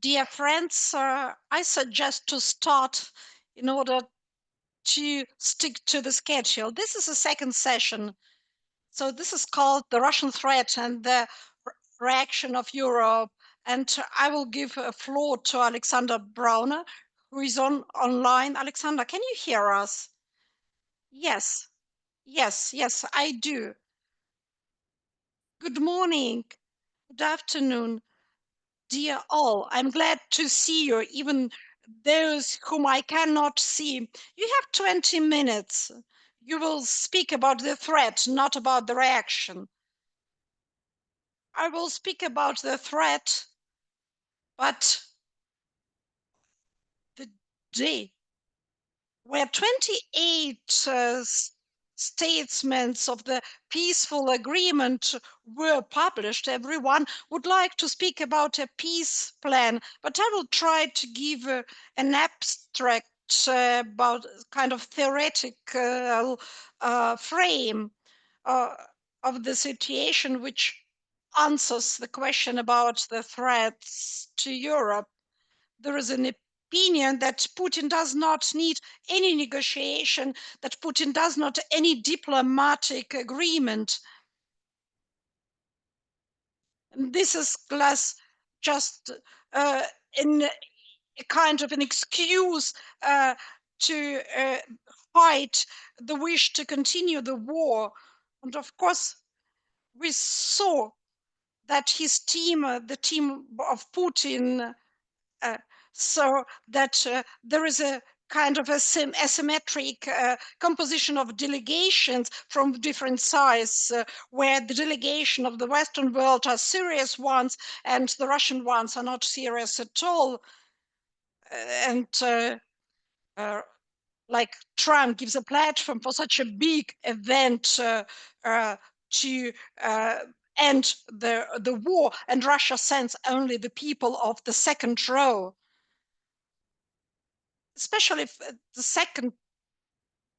Dear friends, I suggest to start in order to stick to the schedule. This is the second session. So this is called The Russian Threat and the Reaction of Europe. And I will give a floor to Alexander Baunov, who is online. Alexander, can you hear us? Yes, yes, I do. Good morning, good afternoon. Dear all, I'm glad to see you, even those whom I cannot see. You have 20 minutes. You will speak about the threat, not about the reaction. I will speak about the threat, but the day where 28 statements of the peaceful agreement were published, everyone would like to speak about a peace plan, but I will try to give an abstract about kind of theoretical frame uh, of the situation which answers the question about the threats to Europe. There is an opinion that Putin does not need any negotiation, that Putin does not any diplomatic agreement. And this is just in a kind of an excuse to fight the wish to continue the war. And of course, we saw that his team, the team of Putin, uh, so that there is a kind of asymmetric composition of delegations from different sides, where the delegation of the Western world are serious ones and the Russian ones are not serious at all. And like Trump gives a platform for such a big event to end the war, and Russia sends only the people of the second row. Especially the second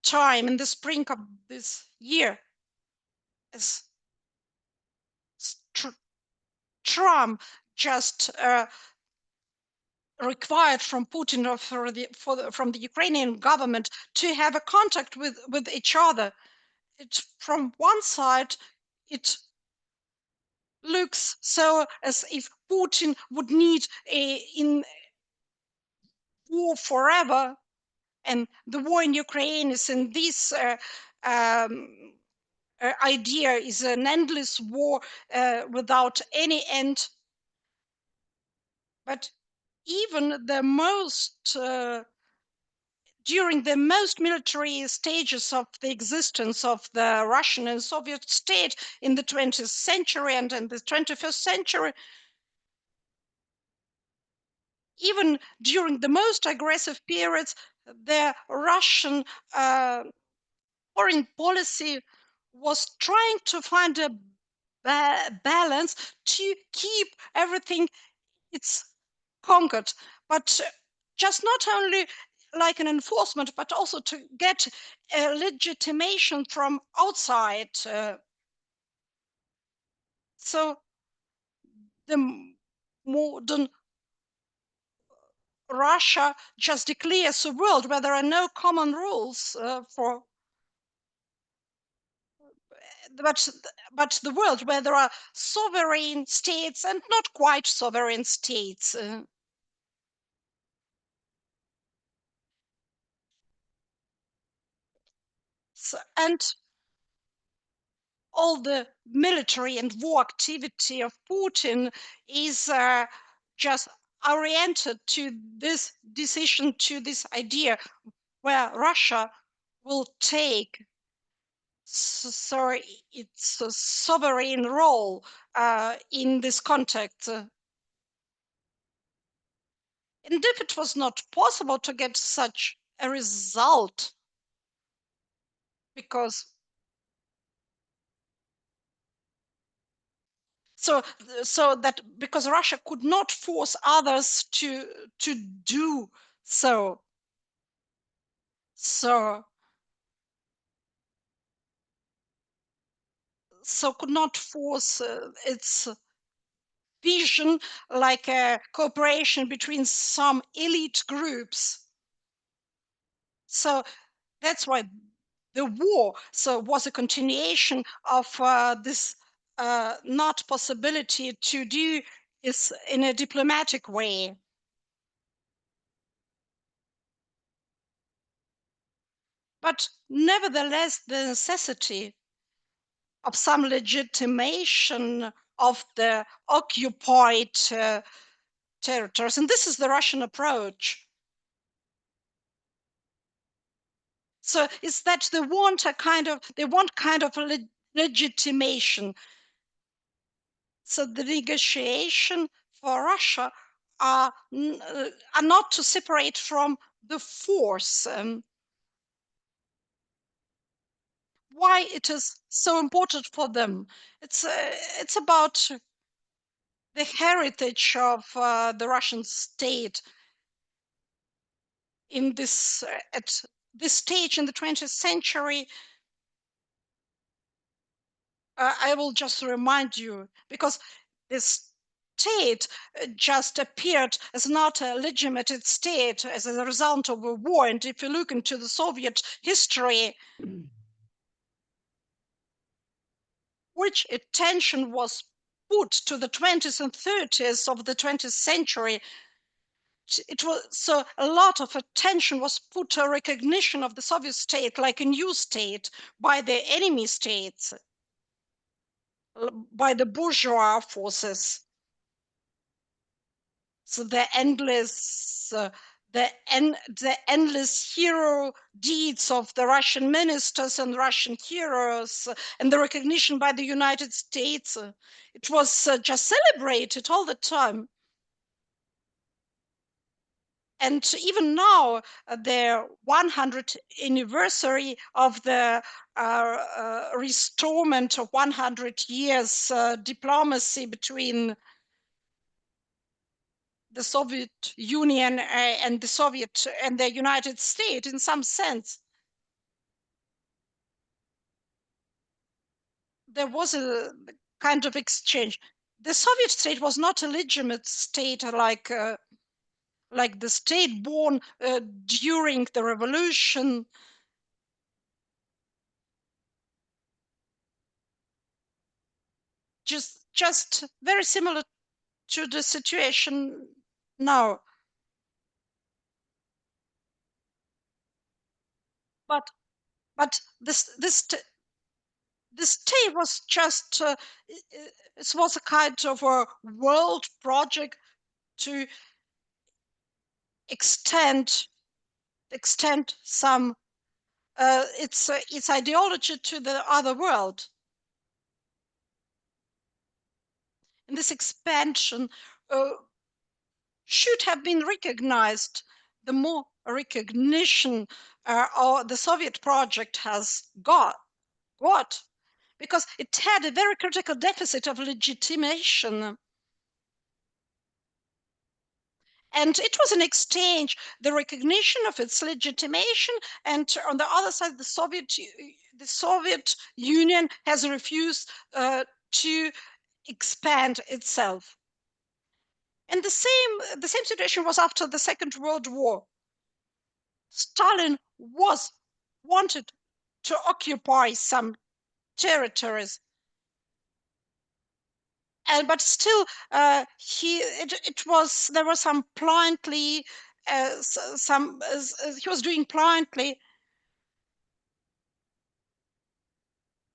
time in the spring of this year, as Trump just required from Putin or from the Ukrainian government to have a contact with each other. From one side, it looks so as if Putin would need in war forever, and the war in Ukraine is in this idea is an endless war without any end. But even the most during the most military stages of the existence of the Russian and Soviet state in the 20th century and in the 21st century, even during the most aggressive periods, the Russian foreign policy was trying to find a balance to keep everything it's conquered, but just not only like an enforcement, but also to get a legitimation from outside. So the modern Russia just declares a world where there are no common rules for but the world where there are sovereign states and not quite sovereign states. And all the military and war activity of Putin is just oriented to this decision, to this idea where Russia will take so its a sovereign role in this context. And if it was not possible to get such a result, because so that because Russia could not force others to do so, so could not force its vision, like a cooperation between some elite groups. So that's why the war was a continuation of this not possibility to do is in a diplomatic way. But nevertheless, the necessity of some legitimation of the occupied territories, and this is the Russian approach. So is that they want kind of a legitimation. So the negotiation for Russia are not to separate from the force. Why it is so important for them? It's about the heritage of the Russian state in this at this stage in the 20th century. I will just remind you, because this state just appeared as not a legitimate state as a result of a war. And if you look into the Soviet history, which attention was put to the 20s and 30s of the 20th century, it was so a lot of attention was put to recognition of the Soviet state like a new state by the enemy states, by the bourgeois forces. So the endless hero deeds of the Russian ministers and Russian heroes, and the recognition by the United States, it was just celebrated all the time. And even now, the 100th anniversary of the restorement of 100 years diplomacy between the Soviet Union and the United States, in some sense, there was a kind of exchange. The Soviet state was not a legitimate state like the state born during the revolution. Just very similar to the situation now. But this state was just it was a kind of a world project to extend some its ideology to the other world. And this expansion should have been recognized. The more recognition the Soviet project has got, because it had a very critical deficit of legitimation. And it was an exchange, the recognition of its legitimation, and on the other side, the Soviet Union has refused to expand itself. And the same situation was after the Second World War. Stalin wanted to occupy some territories, but still he was doing blindly,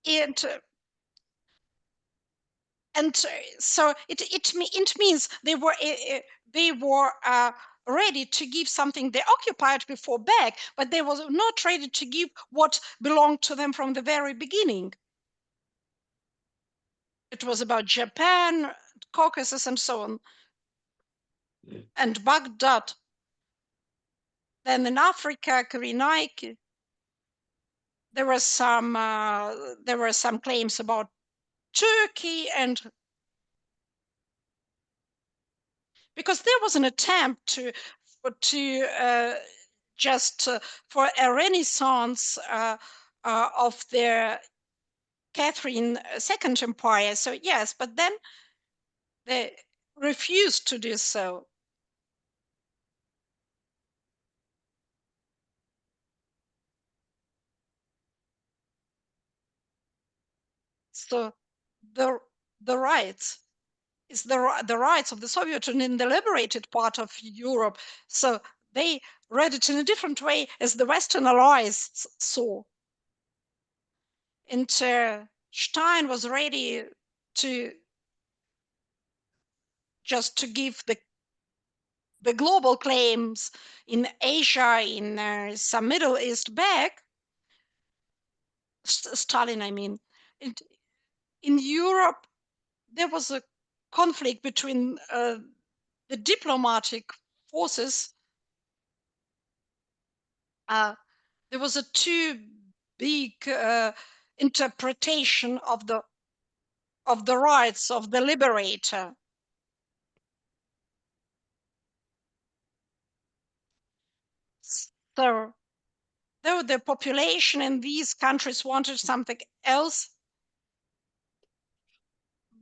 and so it means they were ready to give something they occupied before back, but they were not ready to give what belonged to them from the very beginning. It was about Japan, Caucasus, and so on, and Baghdad. Then in Africa, Cyrenaica, there were some claims about Turkey, and because there was an attempt for a renaissance of the Catherine II Empire. So yes, but then refused to do so. So the rights is the rights of the Soviet Union in the liberated part of Europe. So they read it in a different way as the Western allies saw. And Stein was ready to just to give the global claims in Asia, in some Middle East back. Stalin, I mean. In Europe, there was a conflict between the diplomatic forces. There was a too big interpretation of the rights of the liberator. So, though the population in these countries wanted something else,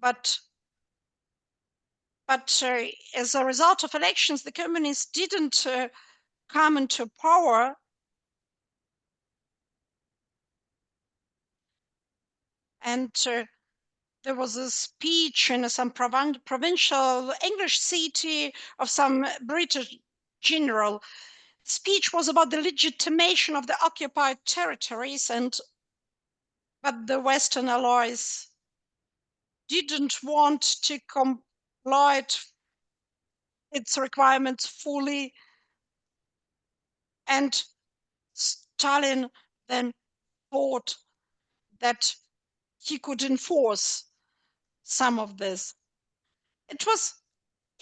but as a result of elections, the communists didn't come into power. And there was a speech in some provincial English city of some British general. The speech was about the legitimation of the occupied territories, but the Western allies didn't want to comply its requirements fully, and Stalin then thought that he could enforce some of this. It was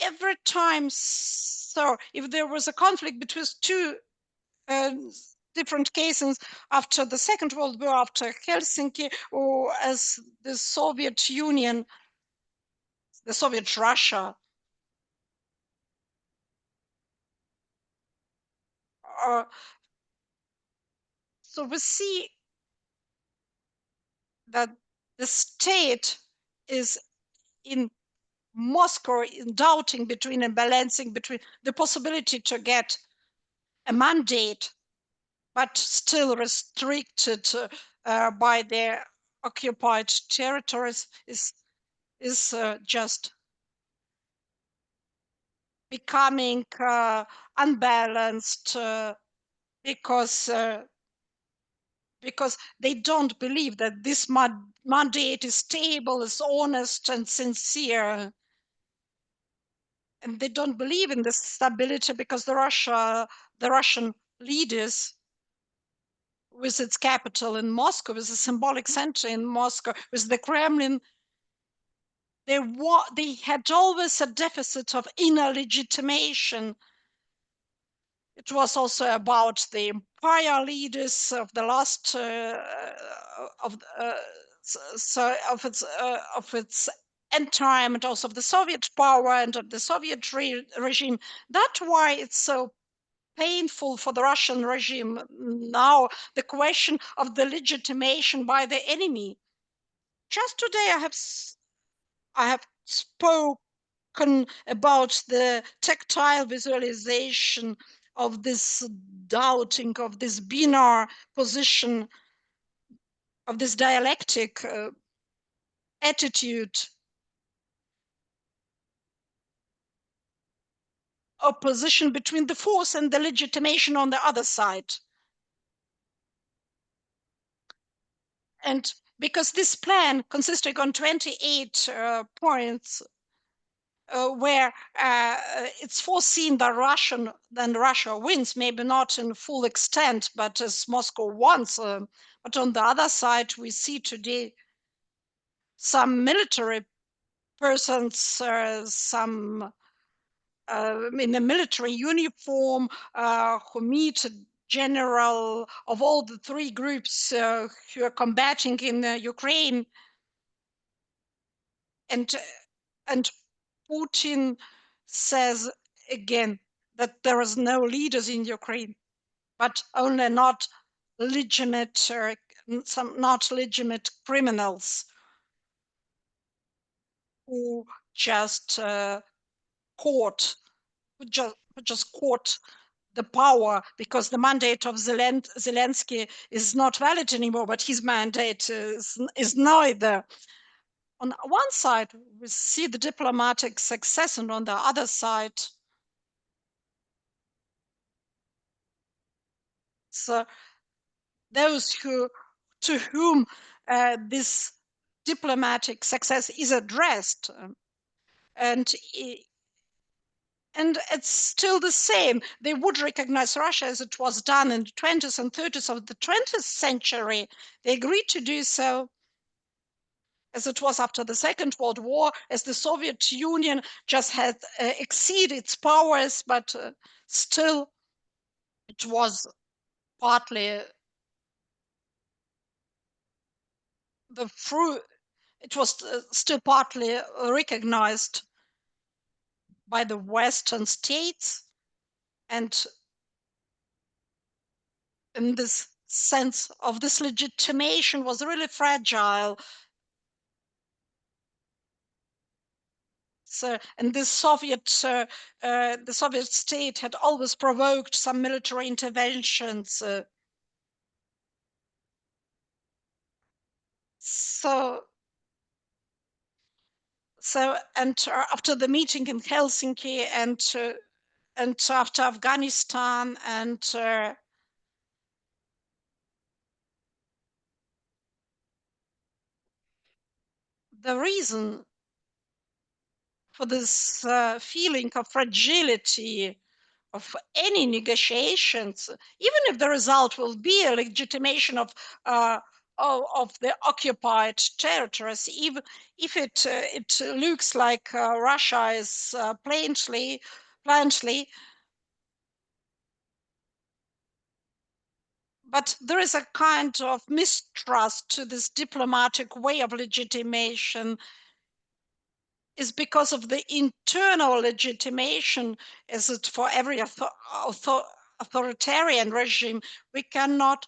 every time. So if there was a conflict between two different cases after the Second World War, after Helsinki, or as the Soviet Union, the Soviet Russia, so we see that the state is in Moscow in doubting between and balancing between the possibility to get a mandate, but still restricted by their occupied territories, is just becoming unbalanced because they don't believe that this mandate is stable, is honest and sincere. And they don't believe in this stability because the Russian leaders, with its capital in Moscow, with a symbolic center in Moscow, with the Kremlin, they had always a deficit of inner legitimation. It was also about the empire leaders of the last of its end time, and also of the Soviet power and of the Soviet regime. That's why it's so painful for the Russian regime now, the question of the legitimation by the enemy. Just today I have spoken about the tactile visualization of this doubting, of this binary position, of this dialectic attitude, opposition between the force and the legitimation on the other side. And because this plan, consisting on 28 points, where it's foreseen that Russia wins, maybe not in full extent, but as Moscow wants. But on the other side, we see today some military persons, some in a military uniform, who meet a general of all the three groups who are combating in Ukraine, and Putin says again that there is no leaders in Ukraine, but only not legitimate, some not legitimate criminals who just caught, who just caught the power, because the mandate of Zelensky is not valid anymore, but his mandate is neither. On one side, we see the diplomatic success, and on the other side, so those to whom this diplomatic success is addressed, and it's still the same. They would recognize Russia as it was done in the 20s and 30s of the 20th century. They agreed to do so as it was after the Second World War, as the Soviet Union just had exceeded its powers, but still it was partly the fruit. It was still partly recognized by the Western states, and in this sense of this legitimation was really fragile. So, and the Soviet state had always provoked some military interventions. So and after the meeting in Helsinki, and after Afghanistan, and the reason for this feeling of fragility of any negotiations, even if the result will be a legitimation of the occupied territories, even if it looks like Russia is plainly, but there is a kind of mistrust to this diplomatic way of legitimation, is because of the internal legitimation, as it for every authoritarian regime. We cannot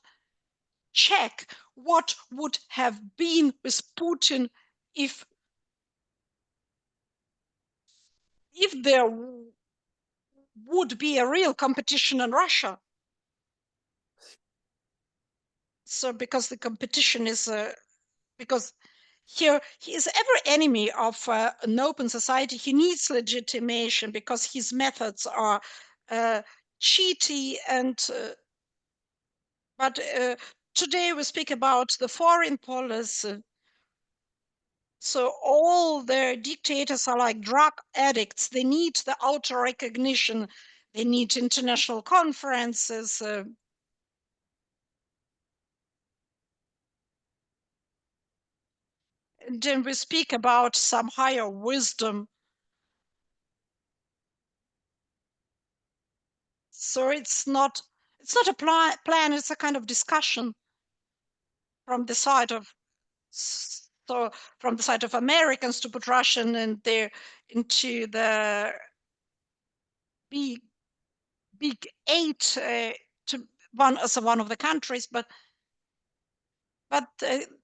check what would have been with Putin if there would be a real competition in Russia. So because the competition is because here he is every enemy of an open society. He needs legitimation because his methods are cheaty, and but today we speak about the foreign policy. So all the dictators are like drug addicts. They need the outer recognition. They need international conferences. And then we speak about some higher wisdom. So it's not a plan. It's a kind of discussion from the side of Americans to put Russian into the big eight, to one as one of the countries, but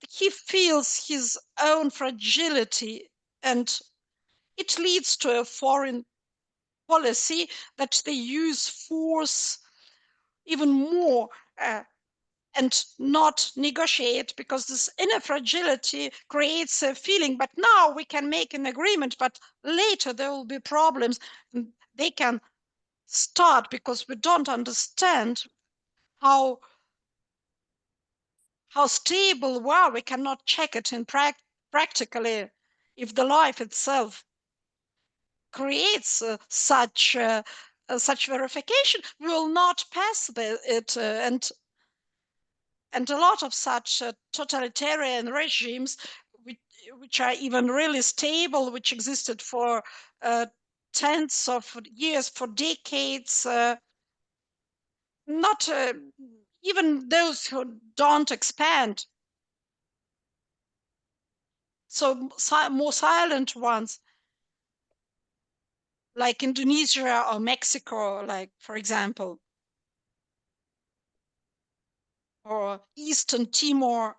he feels his own fragility, and it leads to a foreign policy that they use force even more, and not negotiate, because this inner fragility creates a feeling, but now we can make an agreement, but later there will be problems. And they can start, because we don't understand how stable we are. We cannot check it in practically. If the life itself creates such verification, we will not pass it, and a lot of such totalitarian regimes, which are even really stable, which existed for tens of years, for decades, not even those who don't expand. So more silent ones, like Indonesia or Mexico, like, for example, or Eastern Timor.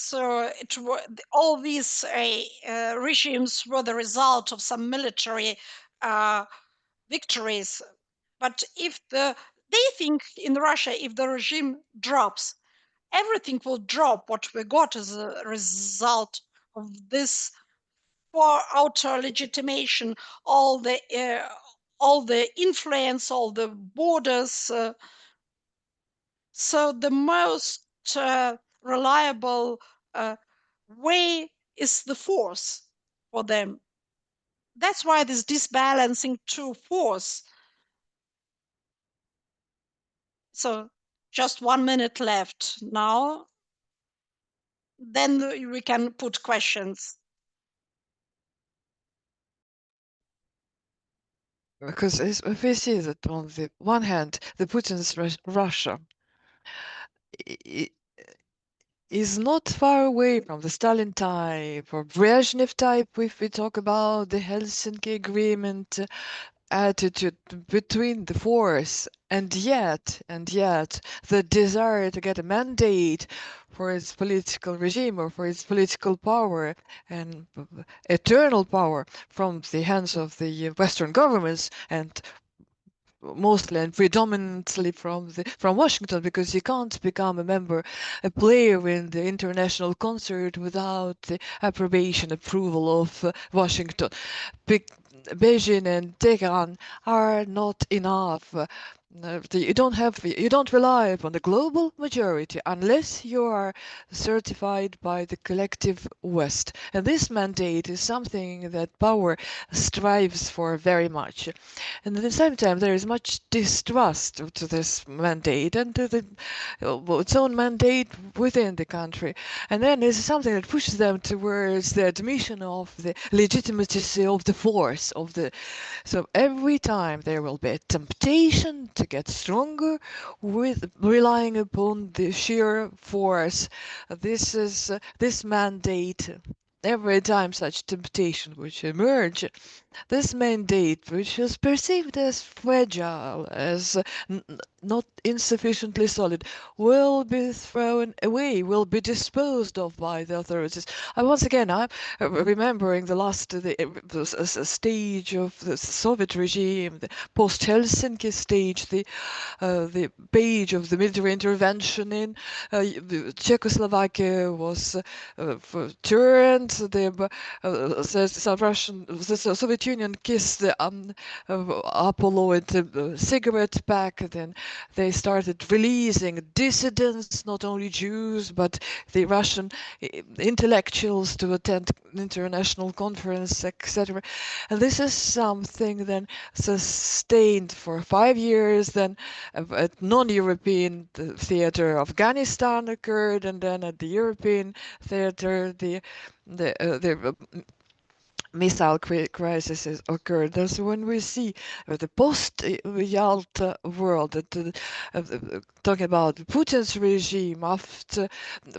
So all these regimes were the result of some military victories. But if they think in Russia, if the regime drops, everything will drop. What we got as a result of this for outer legitimation, all the influence, all the borders. So the most reliable way is the force for them. That's why this disbalancing to force. So just 1 minute left now. Then we can put questions. Because if we see that on the one hand, the Putin's Russia is not far away from the Stalin type or Brezhnev type if we talk about the Helsinki Agreement attitude between the force, and yet the desire to get a mandate for its political regime or for its political power and eternal power from the hands of the Western governments, and mostly and predominantly from Washington, because you can't become a player in the international concert without the approval of Washington. Beijing and Tehran are not enough. You don't rely upon the global majority unless you are certified by the collective West. And this mandate is something that power strives for very much. And at the same time, there is much distrust to this mandate and to its own mandate within the country. And then there's something that pushes them towards the admission of the legitimacy of the force of the. So every time there will be a temptation to get stronger with relying upon the sheer force. This mandate. Every time such temptation which emerge, this mandate, which is perceived as fragile, as not insufficiently solid, will be thrown away, will be disposed of by the authorities. Once again, I'm remembering the stage of the Soviet regime, the post-Helsinki stage, the page of the military intervention in Czechoslovakia was turned. The Soviet Union kissed the Apollo and the cigarette pack. Then they started releasing dissidents, not only Jews, but the Russian intellectuals to attend international conference, etc. And this is something then sustained for 5 years. Then at non-European theater, Afghanistan occurred, and then at the European theater, the missile crisis occurred. That's when we see the post-Yalta world, talking about Putin's regime after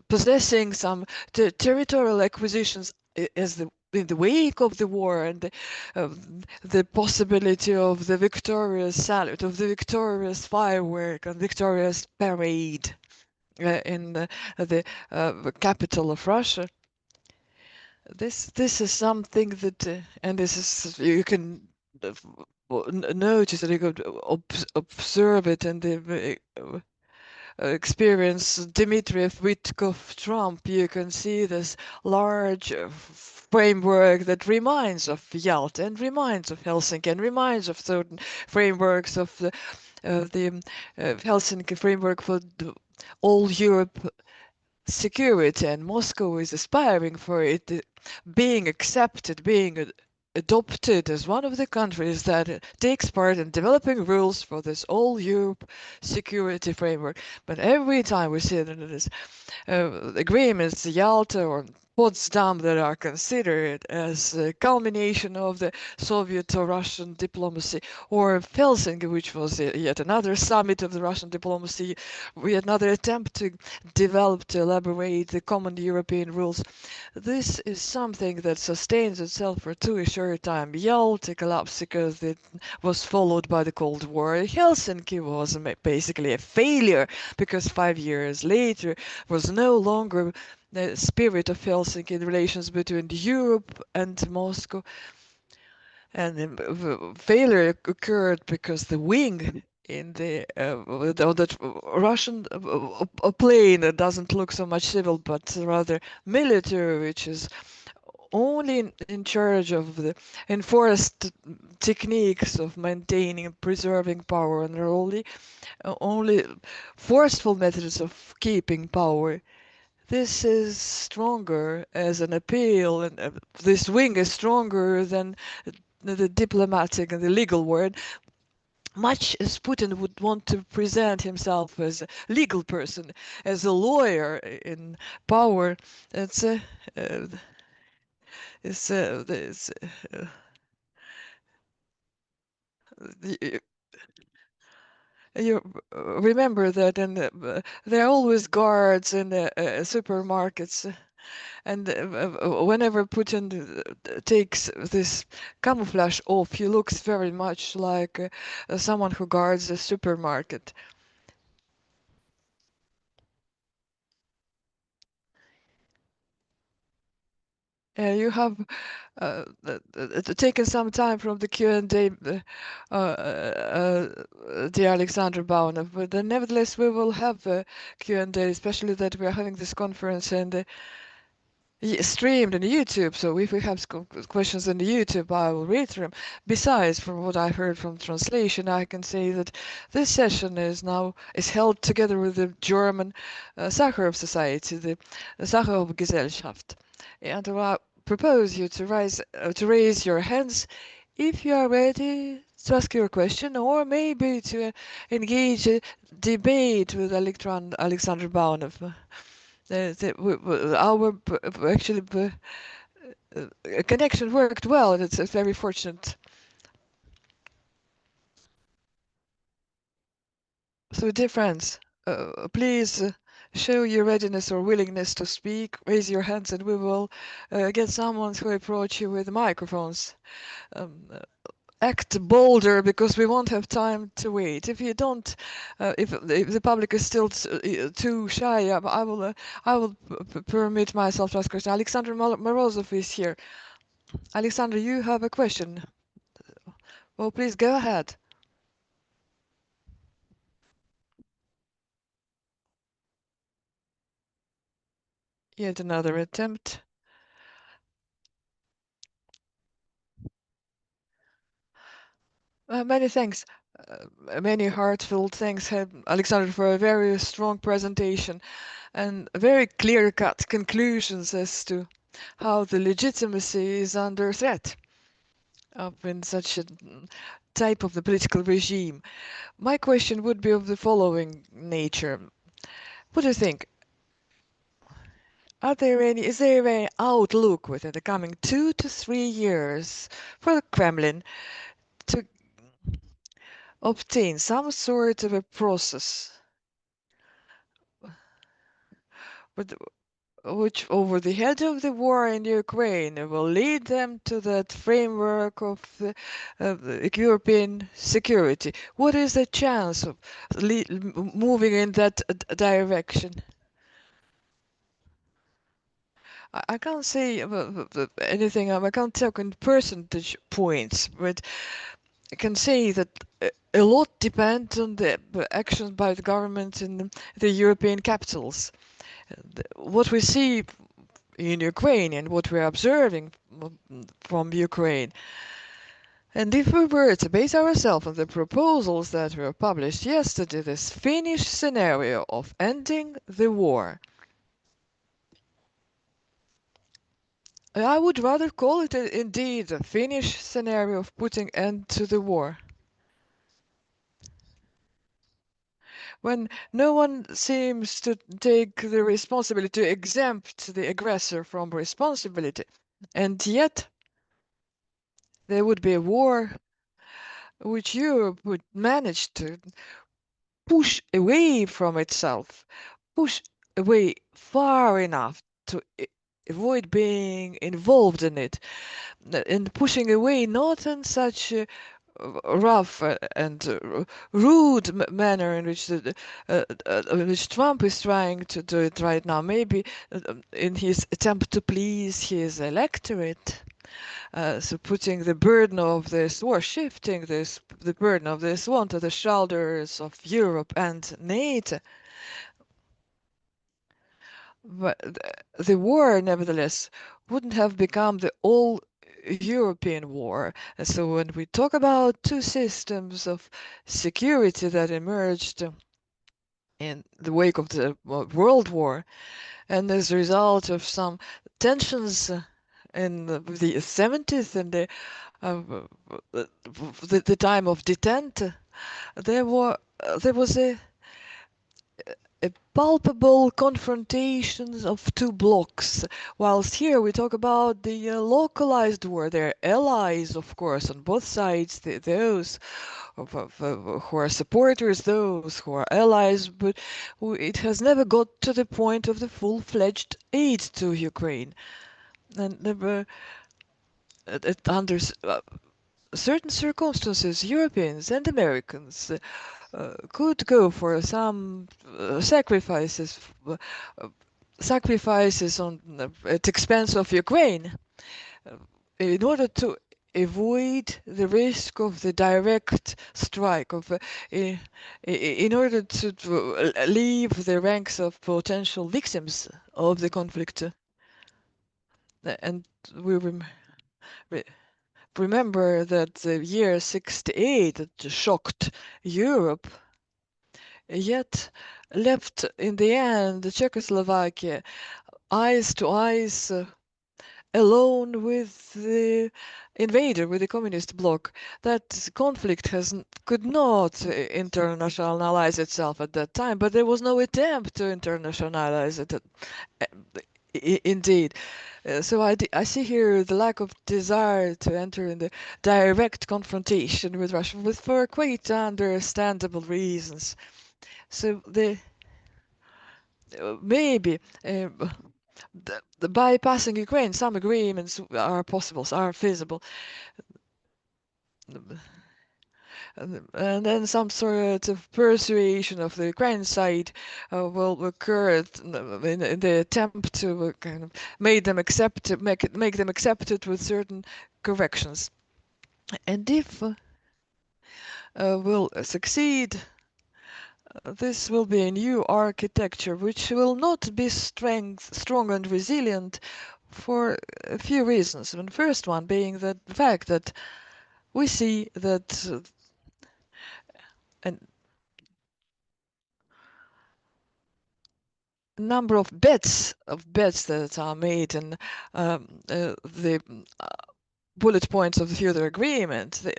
possessing some territorial acquisitions as in the wake of the war, and the possibility of the victorious salute, of the victorious firework and victorious parade in the capital of Russia. This is something that, and this is, you can notice that you could observe it in the experience Dmitriev, Witkov, Trump. You can see this large framework that reminds of Yalta and reminds of Helsinki and reminds of certain frameworks of the Helsinki framework for all Europe security, and Moscow is aspiring for it, being accepted, being adopted as one of the countries that takes part in developing rules for this all Europe security framework. But every time we see that it is agreements, Yalta or Potsdam, that are considered as a culmination of the Soviet or Russian diplomacy, or Helsinki, which was yet another summit of the Russian diplomacy, yet another attempt to develop, to elaborate the common European rules. This is something that sustains itself for too short time. Yalta collapsed because it was followed by the Cold War. Helsinki was basically a failure because 5 years later was no longer the spirit of Helsinki, the relations between Europe and Moscow. And the failure occurred because the wing in the that Russian plane that doesn't look so much civil but rather military, which is only in charge of the enforced techniques of maintaining and preserving power, and only forceful methods of keeping power. This is stronger as an appeal, and this wing is stronger than the diplomatic and the legal word, much as Putin would want to present himself as a legal person, as a lawyer in power. It's a, uh, it's you, you remember that, and there are always guards in the supermarkets. And whenever Putin takes this camouflage off, he looks very much like someone who guards a supermarket. You have taken some time from the Q&A, dear Alexander Baunov, but nevertheless we will have a Q&A, especially that we are having this conference and streamed on YouTube, so if we have questions on the YouTube, I will read them. Besides, from what I heard from translation, I can say that this session is held together with the German Sacharow Society, the Sacharow Gesellschaft. And I propose you to raise your hands if you are ready to ask your question, or maybe to engage a debate with Alexander Baunov. Our actually connection worked well, and it's very fortunate. So, dear friends, please show your readiness or willingness to speak. Raise your hands, and we will get someone to approach you with microphones. Um, Act bolder, because we won't have time to wait. If you don't, if the public is still too shy, I will permit myself to ask question. Alexander Morozov is here. Alexander, you have a question. Well, please go ahead. Yet another attempt. Many thanks. Many heartfelt thanks, Alexander, for a very strong presentation and very clear-cut conclusions as to how the legitimacy is under threat in such a type of the political regime. My question would be of the following nature. What do you think? Is there any outlook within the coming 2 to 3 years for the Kremlin to obtain some sort of a process with, which, over the head of the war in Ukraine, will lead them to that framework of the European security? What is the chance of moving in that direction? I can't say anything. I can't talk in percentage points, but I can say that a lot depends on the actions by the government in the European capitals. What we see in Ukraine and what we're observing from Ukraine. And if we were to base ourselves on the proposals that were published yesterday, this Finnish scenario of ending the war, I would rather call it indeed a Finnish scenario of putting end to the war. When no one seems to take the responsibility, to exempt the aggressor from responsibility, and yet there would be a war which Europe would manage to push away from itself, push away far enough to avoid being involved in it, and pushing away not in such rough and rude manner in which Trump is trying to do it right now, maybe in his attempt to please his electorate. So putting the burden of this war, shifting the burden of this war to the shoulders of Europe and NATO. But the war, nevertheless, wouldn't have become the all European war. And so when we talk about two systems of security that emerged in the wake of the World War, and as a result of some tensions in the 70s and uh, the time of detente, there was a palpable confrontations of two blocks, whilst here we talk about the localized war. There are allies, of course, on both sides, those who are supporters, those who are allies, but it has never got to the point of the full-fledged aid to Ukraine. And never, under certain circumstances, Europeans and Americans could go for some sacrifices at expense of Ukraine in order to avoid the risk of the direct strike, in order to leave the ranks of potential victims of the conflict. And we remember that the year 68 shocked Europe, yet left in the end Czechoslovakia eyes to eyes alone with the invader, with the communist bloc. That conflict could not internationalize itself at that time, but there was no attempt to internationalize it. Indeed. So I see here the lack of desire to enter in the direct confrontation with Russia, for quite understandable reasons. So maybe the bypassing Ukraine, some agreements are possible, are feasible. And then some sort of persuasion of the Ukraine side will occur in the attempt to kind of make them accept it with certain corrections. And if will succeed, this will be a new architecture which will not be strong and resilient for a few reasons. The first one being the fact that we see that a number of bets that are made and the bullet points of the future agreement, they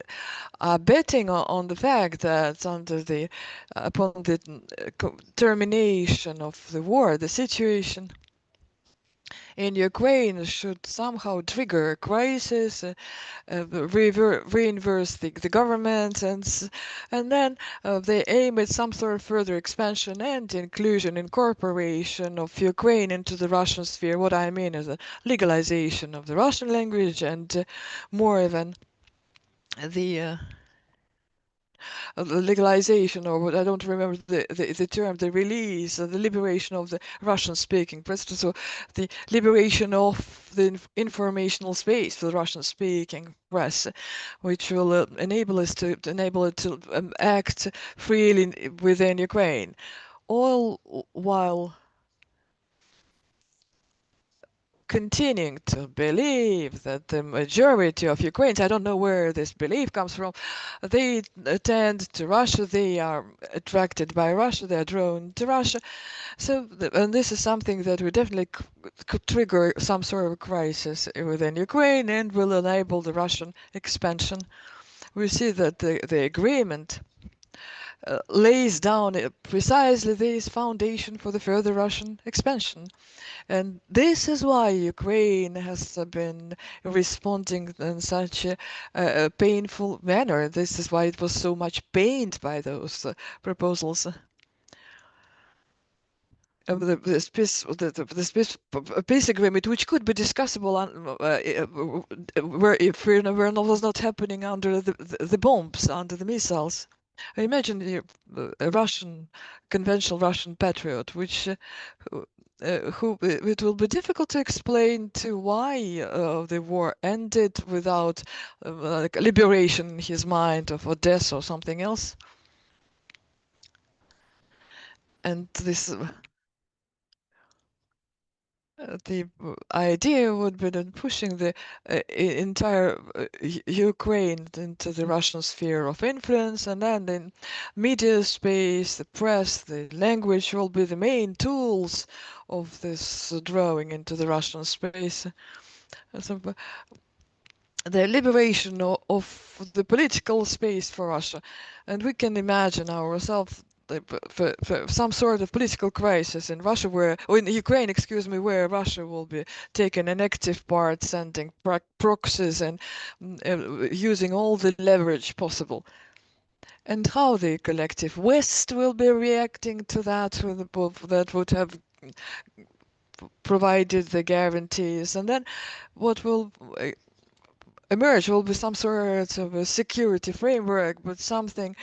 are betting on the fact that upon the termination of the war, the situation in Ukraine should somehow trigger a crisis, reinverse the government, and then they aim at some sort of further expansion and inclusion, incorporation of Ukraine into the Russian sphere. What I mean is a legalization of the Russian language and more even the legalization, or what I don't remember the term, the release, the liberation of the Russian-speaking press, so the liberation of the informational space for the Russian-speaking press, which will enable it to act freely within Ukraine, all while continuing to believe that the majority of Ukrainians, I don't know where this belief comes from, they tend to Russia, they are attracted by Russia, they are drawn to Russia. So, and this is something that would definitely could trigger some sort of crisis within Ukraine and will enable the Russian expansion. We see that the agreement lays down precisely this foundation for the further Russian expansion. And this is why Ukraine has been responding in such a painful manner. This is why it was so much pained by those proposals. the peace agreement, which could be discussable where if it was not happening under the bombs, under the missiles. I imagine a Russian, conventional Russian patriot, which who it will be difficult to explain to why the war ended without like liberation in his mind of Odessa or something else. And this the idea would be then pushing the entire Ukraine into the Russian sphere of influence, and then the media space, the press, the language will be the main tools of this drawing into the Russian space. So the liberation of the political space for Russia, and we can imagine ourselves for some sort of political crisis in Russia, or in Ukraine, excuse me, where Russia will be taking an active part, sending proxies and using all the leverage possible. And how the collective West will be reacting to that, that would have provided the guarantees, and then what will emerge will be some sort of a security framework, but something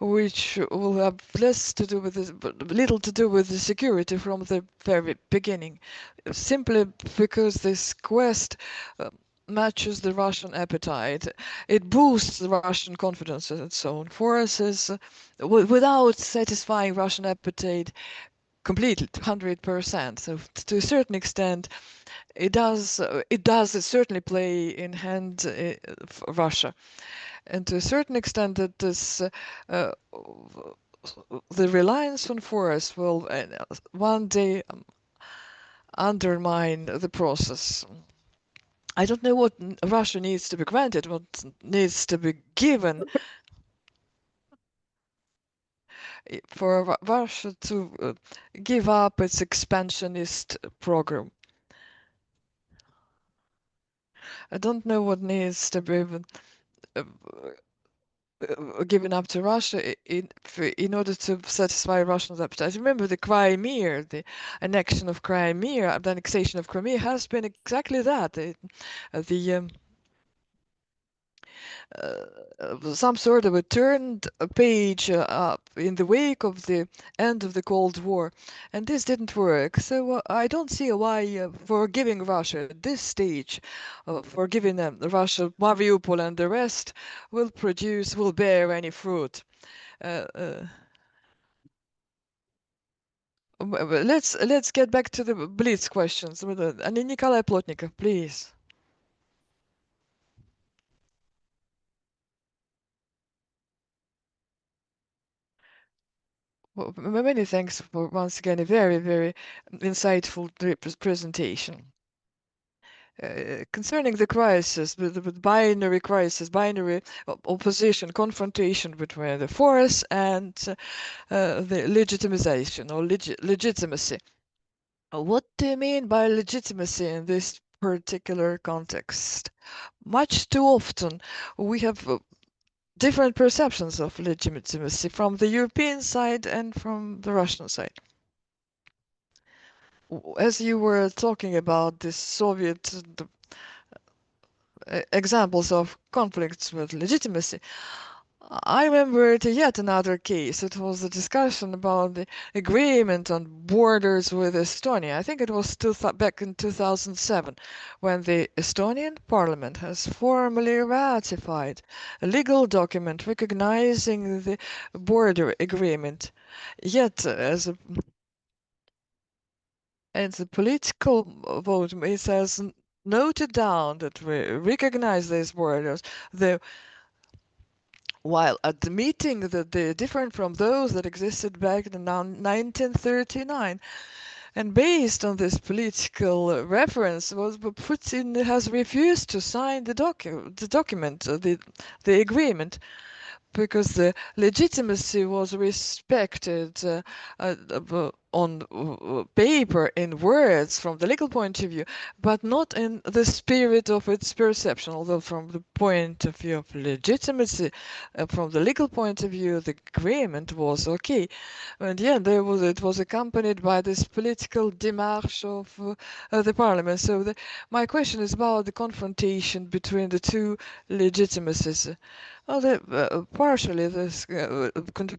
which will have less to do with this, little to do with the security from the very beginning, simply because this quest matches the Russian appetite. It boosts the Russian confidence in its own forces without satisfying Russian appetite completely, 100%. So to a certain extent, it does certainly play in hand for Russia, and to a certain extent that this the reliance on force will one day undermine the process. I don't know what Russia needs to be granted, what needs to be given for Russia to give up its expansionist program. I don't know what needs to be given up to Russia in order to satisfy Russian appetite. Remember the Crimea, the annexion of Crimea, the annexation of Crimea has been exactly that. Some sort of a turned page in the wake of the end of the Cold War, and this didn't work. So I don't see why forgiving Russia at this stage, forgiving Russia, Mariupol and the rest, will bear any fruit. Let's get back to the Blitz questions. And Nikolai Plotnikov, please. Well, many thanks for once again a very, very insightful presentation. Concerning the crisis, the binary crisis, binary opposition, confrontation between the force and the legitimization or legitimacy. What do you mean by legitimacy in this particular context? Much too often we have different perceptions of legitimacy from the European side and from the Russian side. As you were talking about the Soviet examples of conflicts with legitimacy, I remembered yet another case. It was a discussion about the agreement on borders with Estonia. I think it was back in 2007, when the Estonian parliament has formally ratified a legal document recognizing the border agreement. Yet, as a political vote, it says noted down that we recognize these borders, while admitting that they're different from those that existed back in 1939. And based on this political reference, Putin has refused to sign the document, the agreement. because the legitimacy was respected on paper, in words, from the legal point of view, but not in the spirit of its perception. Although from the point of view of legitimacy, from the legal point of view, the agreement was okay. And yeah, it was accompanied by this political démarche of the parliament. So my question is about the confrontation between the two legitimacies. Partially, this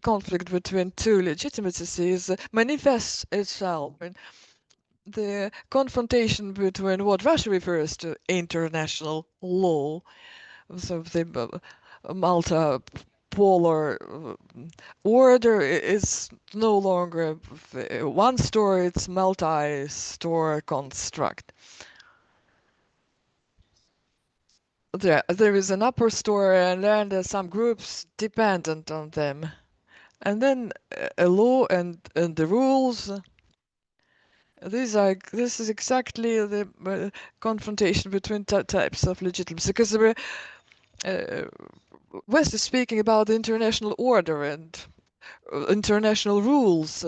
conflict between two legitimacies manifests itself in the confrontation between what Russia refers to international law, so the multipolar order is no longer one store, it's multi-store construct. There is an upper store, and then there's some groups dependent on them. And then a law and the rules. This is exactly the confrontation between types of legitimacy, because West is speaking about the international order and international rules,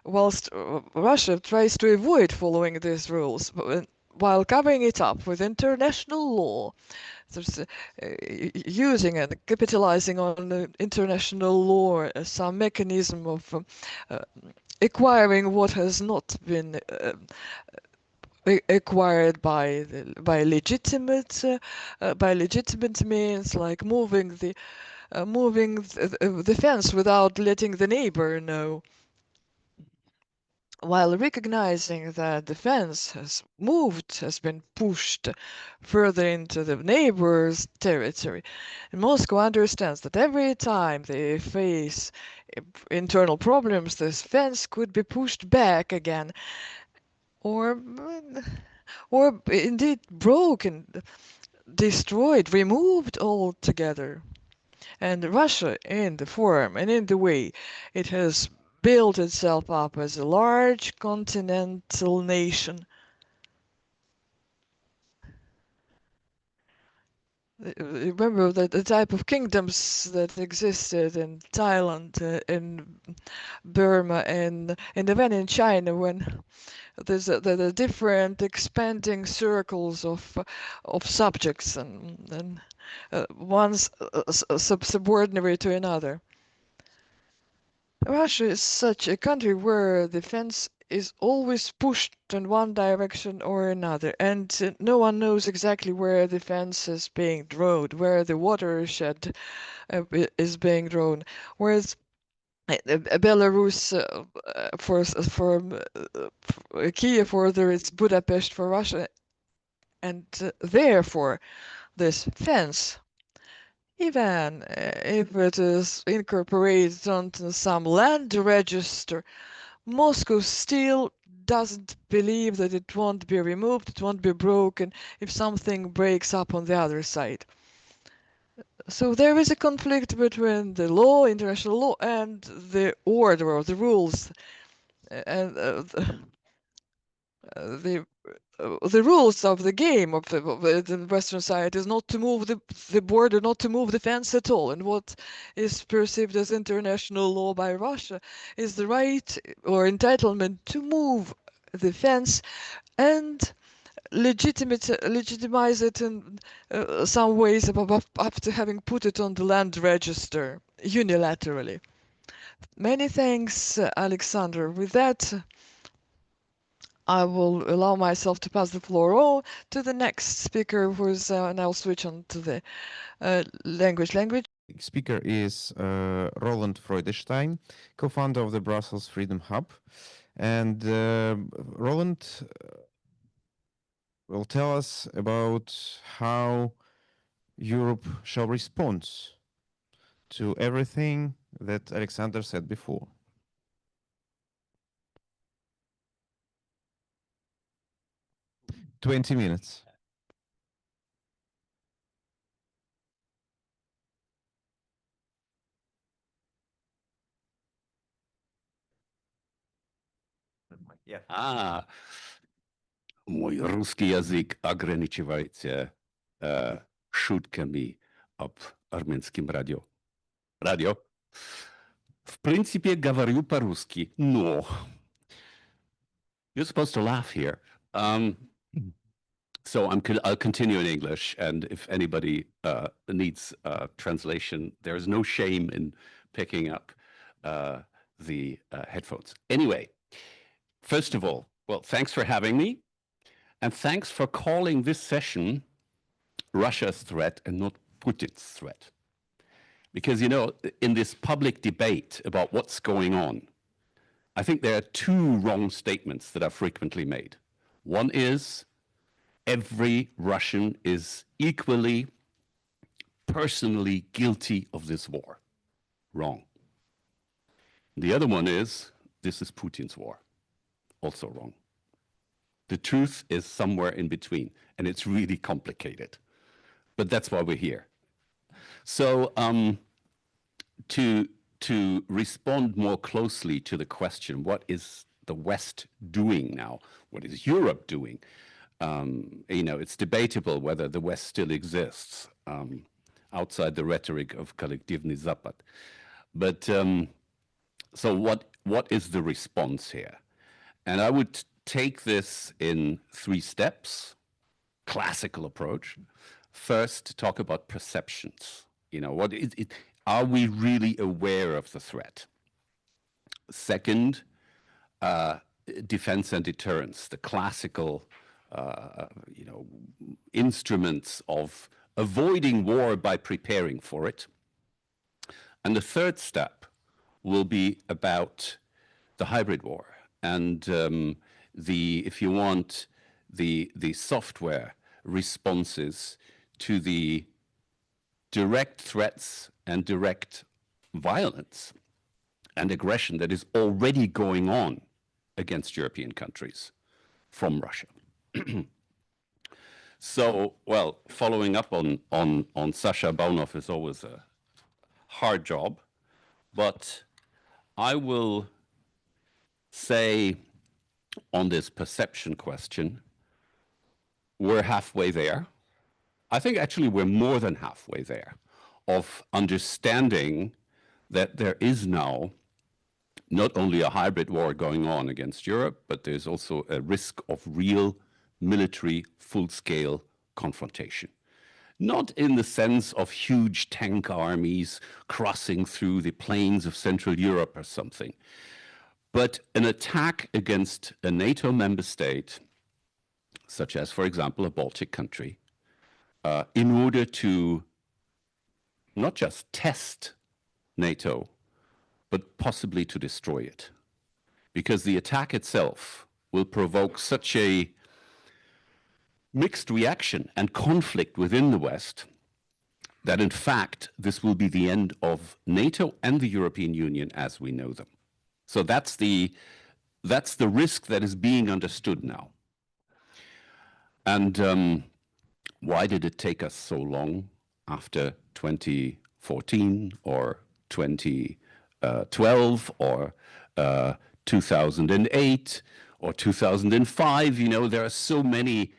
whilst Russia tries to avoid following these rules, while covering it up with international law. There's using and capitalizing on international law as some mechanism of acquiring what has not been acquired by legitimate means, like moving the fence without letting the neighbor know, while recognizing that the fence has been pushed further into the neighbor's territory. And Moscow understands that every time they face internal problems, this fence could be pushed back again, or indeed broken, destroyed, removed altogether. And Russia, in the form and in the way it has built itself up as a large continental nation, remember that the type of kingdoms that existed in Thailand, in Burma, and even in China, when there's the different expanding circles of subjects, and one's subordinate to another. Russia is such a country where the fence is always pushed in one direction or another, and no one knows exactly where the fence is being drawn, where the watershed is being drawn. Whereas Belarus for Kiev, or there is Budapest for Russia, and therefore this fence, even if it is incorporated onto some land register, Moscow still doesn't believe that it won't be removed, it won't be broken if something breaks up on the other side. So there is a conflict between the law, international law, and the order or the rules, and the rules of the game of the Western side is not to move the border, not to move the fence at all. And what is perceived as international law by Russia is the right or entitlement to move the fence and legitimize it in some ways after having put it on the land register unilaterally. Many thanks, Alexander. With that, I will allow myself to pass the floor on to the next speaker, who's and I'll switch on to the language. Speaker is Roland Freudenstein, co-founder of the Brussels Freedom Hub. And Roland will tell us about how Europe shall respond to everything that Alexander said before. 20 minutes. Мой русский язык ограничивается шутками об армянском радио. Radio. В принципе, говорю по-русски. No. You're supposed to laugh here. So I'll continue in English, and if anybody needs translation, there is no shame in picking up the headphones. Anyway, first of all, well, thanks for having me, and thanks for calling this session Russia's threat and not Putin's threat. Because, you know, in this public debate about what's going on, I think there are two wrong statements that are frequently made. One is every Russian is equally, personally guilty of this war. Wrong. The other one is this is Putin's war. Also wrong. The truth is somewhere in between, and it's really complicated. But that's why we're here. So to respond more closely to the question, what is the West doing now? What is Europe doing? You know, it's debatable whether the West still exists outside the rhetoric of Kollektivny Zapad. But so what is the response here? And I would take this in 3 steps, classical approach. First, talk about perceptions. You know, what is it? Are we really aware of the threat? Second, defense and deterrence, the classical, you know, instruments of avoiding war by preparing for it. And the third step will be about the hybrid war and if you want, the software responses to the direct threats and direct violence and aggression that is already going on against European countries from Russia. So, well, following up on Sasha Baunov is always a hard job, but I will say on this perception question, we're halfway there. I think actually we're more than halfway there of understanding that there is now not only a hybrid war going on against Europe, but there's also a risk of real military full-scale confrontation. Not in the sense of huge tank armies crossing through the plains of Central Europe or something, but an attack against a NATO member state, such as, for example, a Baltic country, in order to not just test NATO, but possibly to destroy it. Because the attack itself will provoke such a mixed reaction and conflict within the West that, in fact, this will be the end of NATO and the European Union as we know them. So that's the risk that is being understood now. And why did it take us so long after 2014 or 2012 or 2008 or 2005? You know, there are so many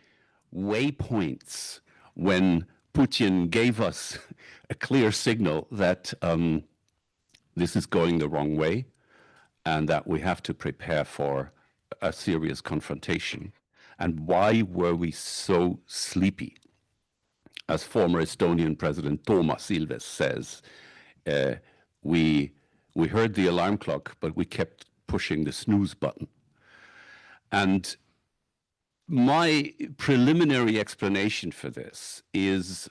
waypoints when Putin gave us a clear signal that this is going the wrong way and that we have to prepare for a serious confrontation. And why were we so sleepy? As former Estonian President Toomas Ilves says, we heard the alarm clock, but we kept pushing the snooze button. And my preliminary explanation for this is,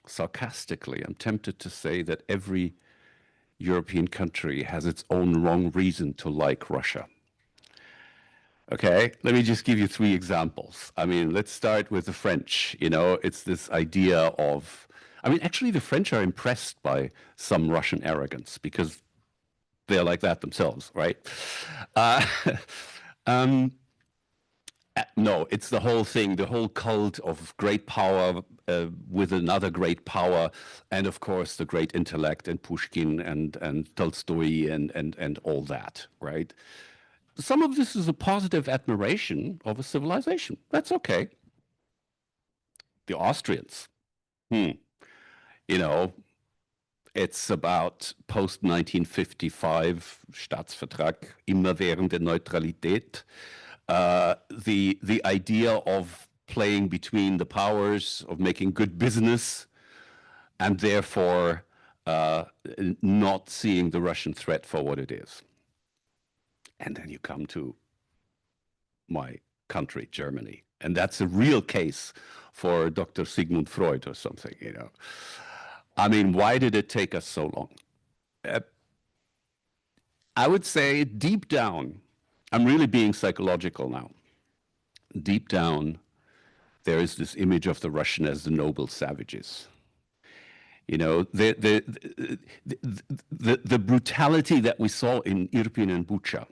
sarcastically, I'm tempted to say that every European country has its own wrong reason to like Russia. Okay, let me just give you 3 examples. I mean, let's start with the French. You know, it's this idea of, I mean, actually the French are impressed by some Russian arrogance because they're like that themselves, right? No, it's the whole thing, the whole cult of great power with another great power, and of course the great intellect and Pushkin and Tolstoy and all that, right? Some of this is a positive admiration of a civilization. That's okay. The Austrians, you know, it's about post-1955 Staatsvertrag, immerwährende Neutralität, the idea of playing between the powers, of making good business, and therefore not seeing the Russian threat for what it is. And then you come to my country, Germany, and that's a real case for Dr. Sigmund Freud or something, you know. I mean, why did it take us so long? I would say deep down, I'm really being psychological now. Deep down, there is this image of the Russian as the noble savages. You know, the brutality that we saw in Irpin and Bucha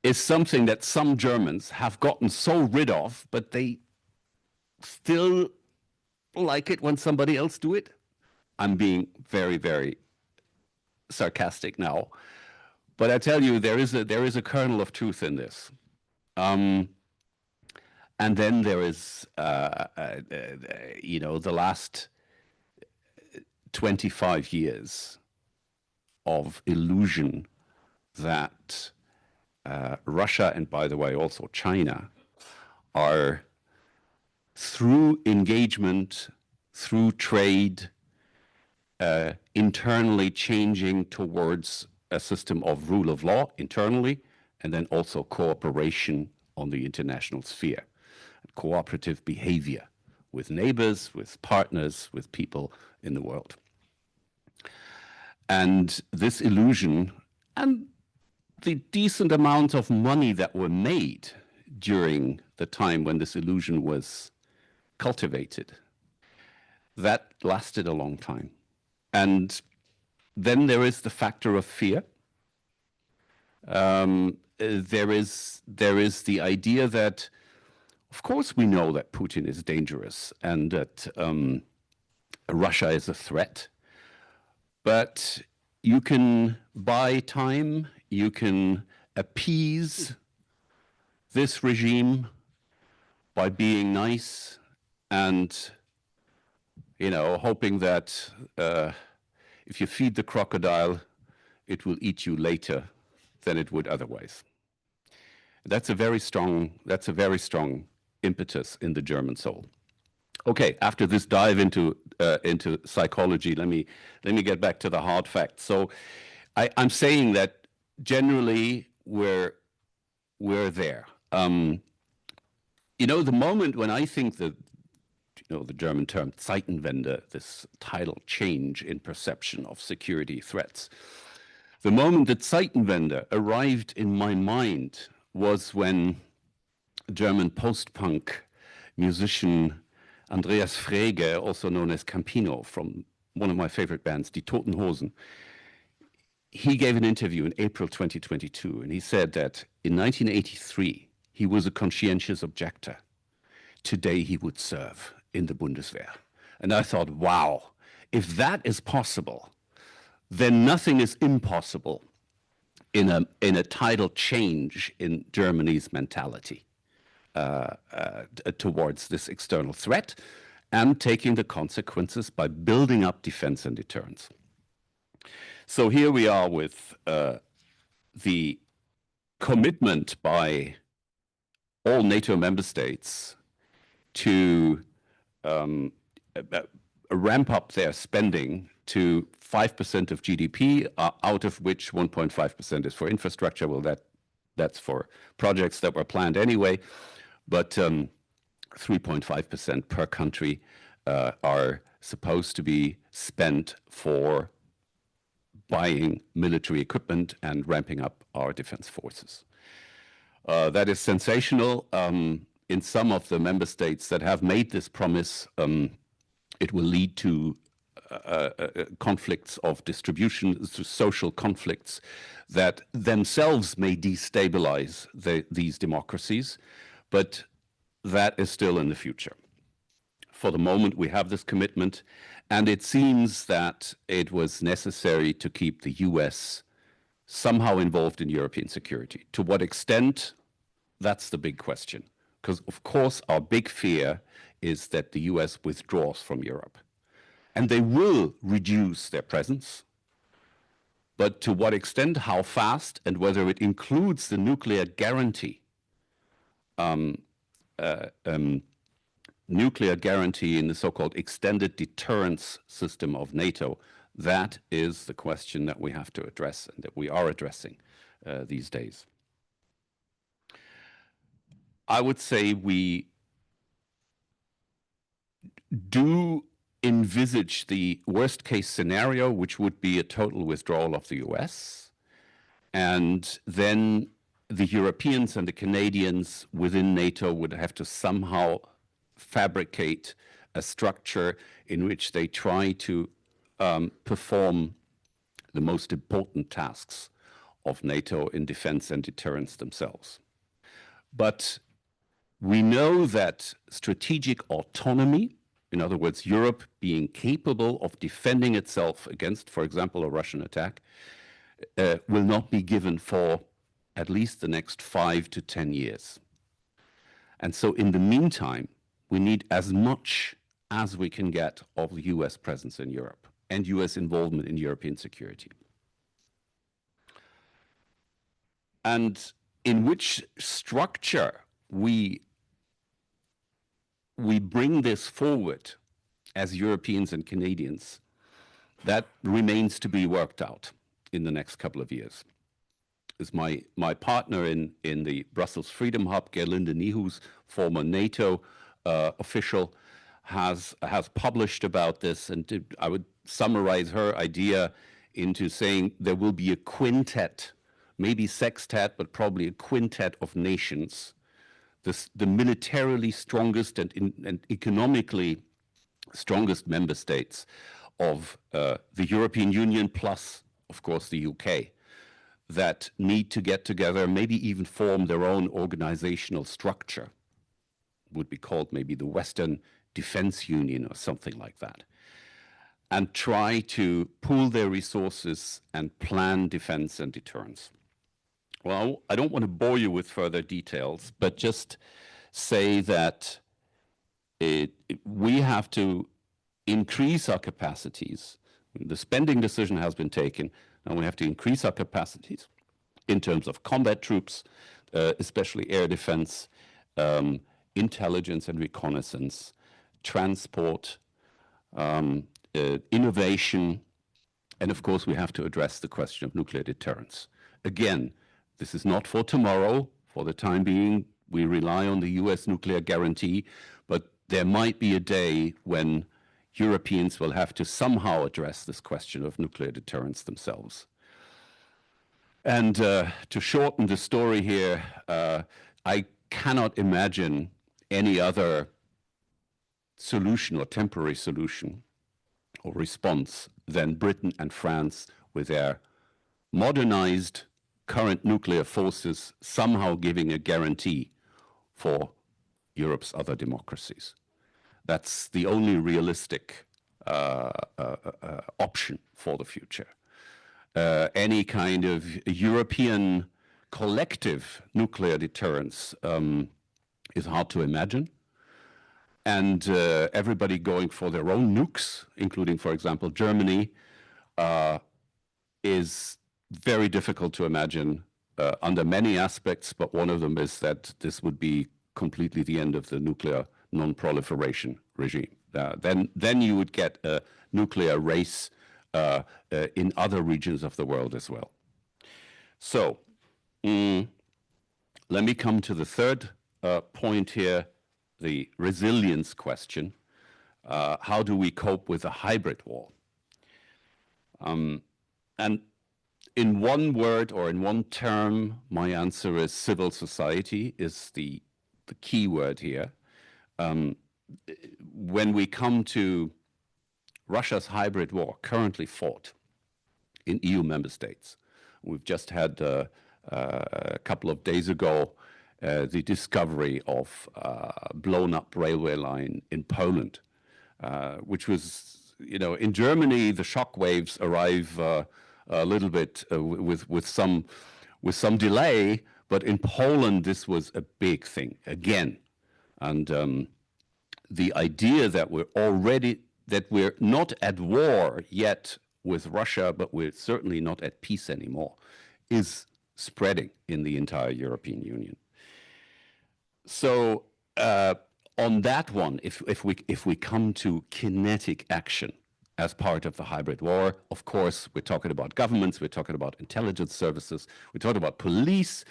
is something that some Germans have gotten so rid of, but they still like it when somebody else do it. I'm being very, very sarcastic now, but I tell you, there is a kernel of truth in this. And then there is, you know, the last 25 years of illusion that Russia, and by the way, also China, are through engagement, through trade, internally changing towards a system of rule of law internally, and then also cooperation on the international sphere, cooperative behavior with neighbors, with partners, with people in the world. And this illusion and the decent amount of money that were made during the time when this illusion was cultivated, that lasted a long time. And then there is the factor of fear. There is the idea that, of course, we know that Putin is dangerous and that Russia is a threat, but you can buy time, you can appease this regime by being nice and, you know, hoping that if you feed the crocodile, it will eat you later than it would otherwise. That's a very strong impetus in the German soul. Okay, after this dive into psychology, let me get back to the hard facts. So I'm saying that generally we're there. You know, the moment when I think that, you know, the German term Zeitenwende, this tidal change in perception of security threats, the moment that Zeitenwende arrived in my mind was when German post-punk musician Andreas Frege, also known as Campino, from one of my favorite bands, Die Toten Hosen, he gave an interview in April 2022, and he said that in 1983, he was a conscientious objector. Today, he would serve in the Bundeswehr. And I thought, wow, if that is possible, then nothing is impossible in a tidal change in Germany's mentality towards this external threat and taking the consequences by building up defense and deterrence. So here we are with the commitment by all NATO member states to ramp up their spending to 5% of GDP, out of which 1.5% is for infrastructure. Well, that's for projects that were planned anyway, but 3.5% per country are supposed to be spent for buying military equipment and ramping up our defense forces. That is sensational. In some of the member states that have made this promise, it will lead to conflicts of distribution, to social conflicts that themselves may destabilize these democracies, but that is still in the future. For the moment, we have this commitment, and it seems that it was necessary to keep the US somehow involved in European security. To what extent? That's the big question. Because, of course, our big fear is that the US withdraws from Europe. And they will reduce their presence. But to what extent, how fast, and whether it includes the nuclear guarantee, nuclear guarantee in the so-called extended deterrence system of NATO, that is the question that we have to address and that we are addressing these days. I would say we do envisage the worst case scenario, which would be a total withdrawal of the US. And then the Europeans and the Canadians within NATO would have to somehow fabricate a structure in which they try to perform the most important tasks of NATO in defense and deterrence themselves. But we know that strategic autonomy, in other words, Europe being capable of defending itself against, for example, a Russian attack, will not be given for at least the next 5 to 10 years. And so in the meantime, we need as much as we can get of the US presence in Europe and US involvement in European security. And in which structure we bring this forward as Europeans and Canadians, that remains to be worked out in the next couple of years. Is my partner in the Brussels Freedom Hub, Gerlinde Niehues, former NATO official, has published about this, and I would summarize her idea into saying there will be a quintet, maybe sextet, but probably a quintet of nations, the militarily strongest and economically strongest member states of the European Union, plus, of course, the UK, that need to get together, maybe even form their own organizational structure, would be called maybe the Western Defense Union or something like that, and try to pool their resources and plan defense and deterrence. Well, I don't want to bore you with further details, but just say that we have to increase our capacities. The spending decision has been taken, and we have to increase our capacities in terms of combat troops, especially air defense, intelligence and reconnaissance, transport, innovation, and of course we have to address the question of nuclear deterrence. Again, this is not for tomorrow. For the time being, we rely on the US nuclear guarantee, but there might be a day when Europeans will have to somehow address this question of nuclear deterrence themselves. And to shorten the story here, I cannot imagine any other solution or temporary solution or response than Britain and France with their modernized current nuclear forces somehow giving a guarantee for Europe's other democracies. That's the only realistic option for the future. Any kind of European collective nuclear deterrence is hard to imagine. And everybody going for their own nukes, including, for example, Germany, is very difficult to imagine under many aspects, but one of them is that this would be completely the end of the nuclear non-proliferation regime. Then you would get a nuclear race in other regions of the world as well. So let me come to the third point here, the resilience question. How do we cope with a hybrid war? And in one word or in one term, my answer is civil society is the key word here. When we come to Russia's hybrid war currently fought in EU member states, we've just had a couple of days ago the discovery of a blown up railway line in Poland, which was, in Germany, the shock waves arrive a little bit with some delay, but in Poland, this was a big thing again. And the idea that we're not at war yet with Russia, but we're certainly not at peace anymore, is spreading in the entire European Union. So on that one, if we come to kinetic action as part of the hybrid war, of course, we're talking about governments, we're talking about intelligence services, we're talking about police,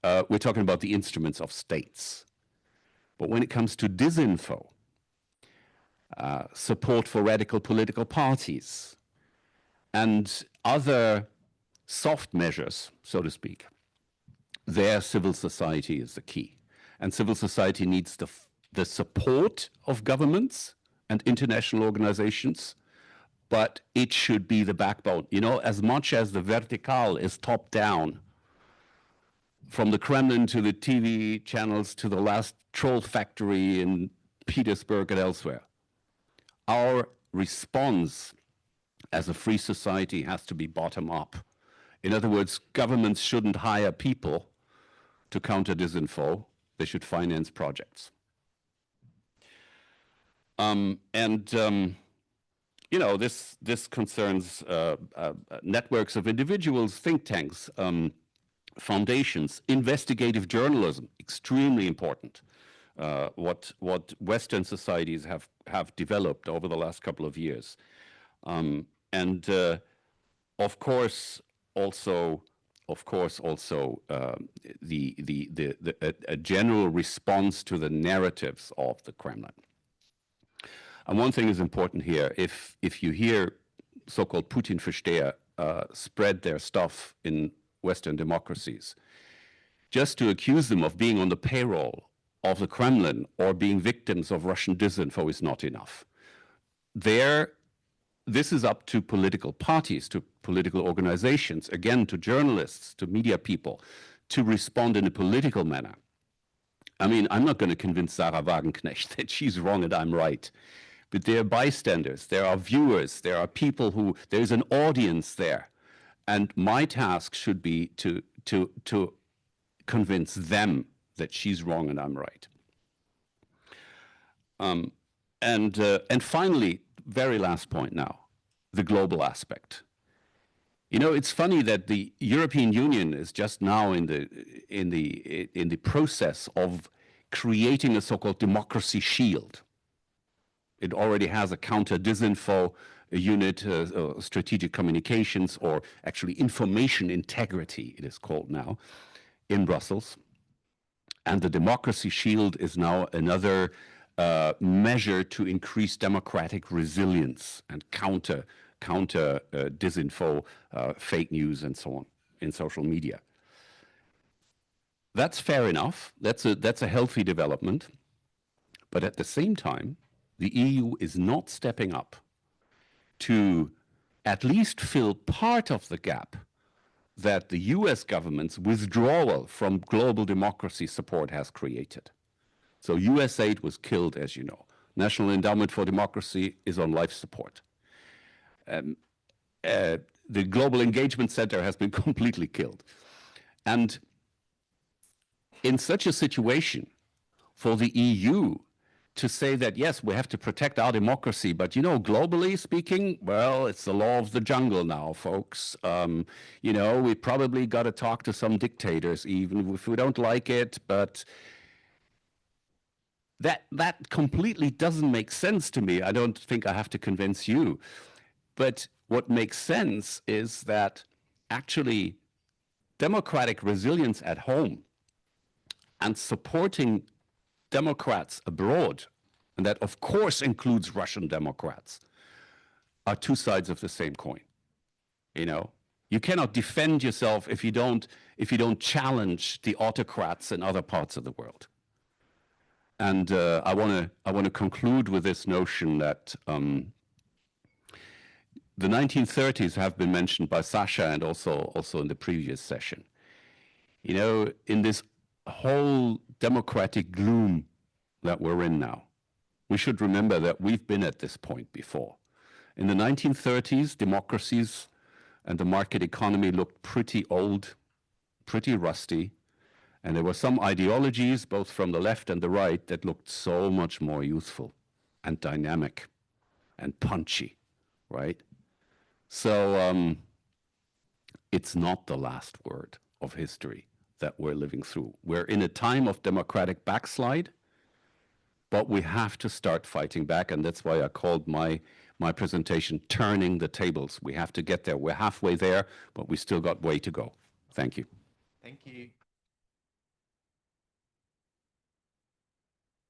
we're talking about the instruments of states. But when it comes to disinfo, support for radical political parties, and other soft measures, so to speak, there civil society is the key. And civil society needs the support of governments and international organizations, but it should be the backbone. You know, as much as the vertical is top down, from the Kremlin to the TV channels to the last troll factory in Petersburg and elsewhere, our response as a free society has to be bottom up. In other words, governments shouldn't hire people to counter disinfo. They should finance projects. You know, this concerns networks of individuals, think tanks, foundations, investigative journalism, extremely important. What Western societies have developed over the last couple of years. Of course, also a general response to the narratives of the Kremlin. And one thing is important here: if you hear so-called Putin Versteher spread their stuff in Western democracies, just to accuse them of being on the payroll of the Kremlin or being victims of Russian disinfo is not enough. This is up to political parties, to political organizations, again, to journalists, to media people, to respond in a political manner. I mean, I'm not going to convince Sarah Wagenknecht that she's wrong and I'm right. But there are bystanders, there are viewers, there are people who, there's an audience there. And my task should be to convince them that she's wrong and I'm right. And finally, very last point now, the global aspect. You know, it's funny that the European Union is just now in the process of creating a so-called democracy shield. It already has a counter-disinfo unit, strategic communications, or actually information integrity, it is called now, in Brussels. And the democracy shield is now another measure to increase democratic resilience and counter disinfo, fake news, and so on in social media. That's fair enough. That's a healthy development. But at the same time, the EU is not stepping up to at least fill part of the gap that the US government's withdrawal from global democracy support has created. So USAID was killed, as you know. National Endowment for Democracy is on life support. The Global Engagement Center has been completely killed. And in such a situation, for the EU to say that, yes, we have to protect our democracy, but, you know, globally speaking, well, it's the law of the jungle now, folks. You know, we probably got to talk to some dictators, even if we don't like it, but that completely doesn't make sense to me. I don't think I have to convince you. But what makes sense is that actually democratic resilience at home and supporting Democrats abroad, and that of course includes Russian Democrats, are two sides of the same coin. You know, you cannot defend yourself if you don't challenge the autocrats in other parts of the world. And I want to conclude with this notion that the 1930s have been mentioned by Sasha and also in the previous session. You know, in this whole democratic gloom that we're in now, we should remember that we've been at this point before. In the 1930s, democracies and the market economy looked pretty old, pretty rusty, and there were some ideologies, both from the left and the right, that looked so much more youthful. and dynamic and punchy, right? So it's not the last word of history that we're living through. We're in a time of democratic backslide, but we have to start fighting back, and that's why I called my presentation Turning the Tables. We have to get there. We're halfway there, but we still got way to go. Thank you. Thank you.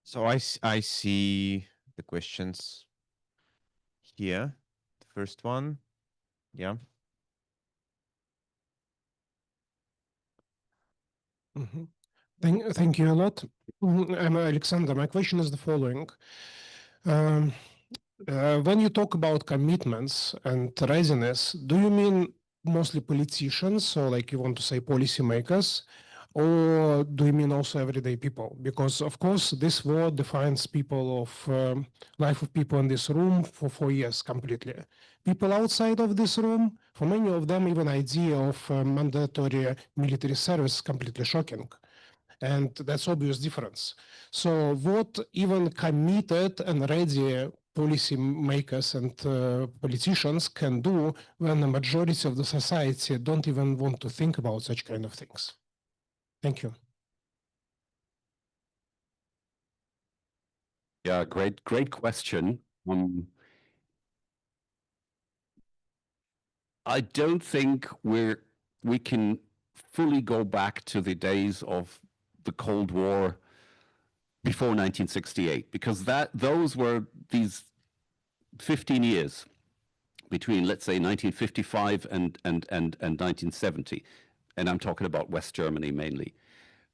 So I see the questions here. The first one, yeah. Thank you a lot. I'm Alexander. My question is the following. When you talk about commitments and readiness, do you mean mostly politicians, so like you want to say policymakers, or do you mean also everyday people? Because of course this war defines people of life of people in this room for 4 years completely. People outside of this room, for many of them, even idea of mandatory military service is completely shocking. And that's obvious difference. So what even committed and ready policy makers and politicians can do when the majority of the society don't even want to think about such kind of things? Thank you. Yeah, great question. I don't think we can fully go back to the days of the Cold War before 1968, because those were these 15 years between, let's say, 1955 and 1970, and I'm talking about West Germany mainly.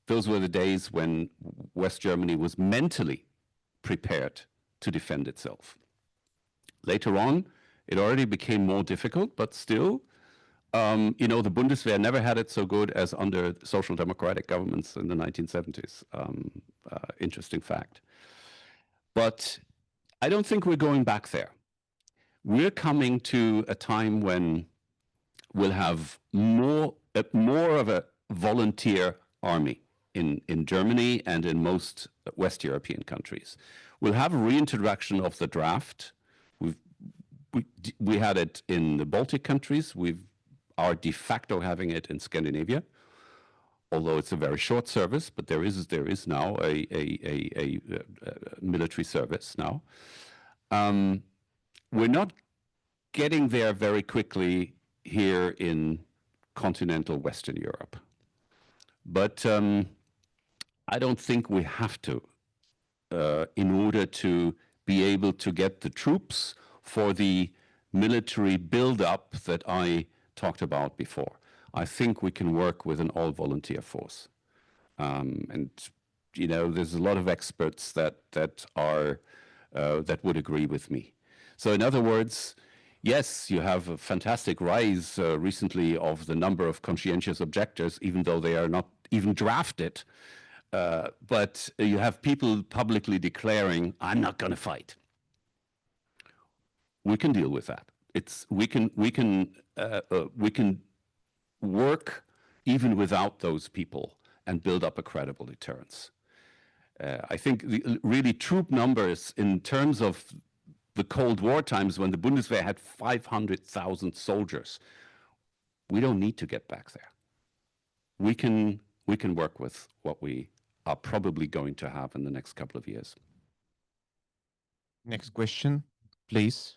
Those were the days when West Germany was mentally prepared to defend itself. Later on, it already became more difficult, but still, you know, the Bundeswehr never had it so good as under social democratic governments in the 1970s. Interesting fact. But I don't think we're going back there. We're coming to a time when we'll have more of a volunteer army in Germany and in most West European countries. We'll have a reintroduction of the draft. We had it in the Baltic countries. We are de facto having it in Scandinavia, although it's a very short service, but there is now a military service now. We're not getting there very quickly here in continental Western Europe, but I don't think we have to in order to be able to get the troops for the military build-up that I talked about before. I think we can work with an all-volunteer force. And, you know, there's a lot of experts that would agree with me. So in other words, yes, you have a fantastic rise recently of the number of conscientious objectors, even though they are not even drafted. But you have people publicly declaring, I'm not going to fight. We can deal with that. We can work even without those people and build up a credible deterrence. I think really troop numbers in terms of the Cold War times when the Bundeswehr had 500,000 soldiers, we don't need to get back there. We can work with what we are probably going to have in the next couple of years. Next question, please.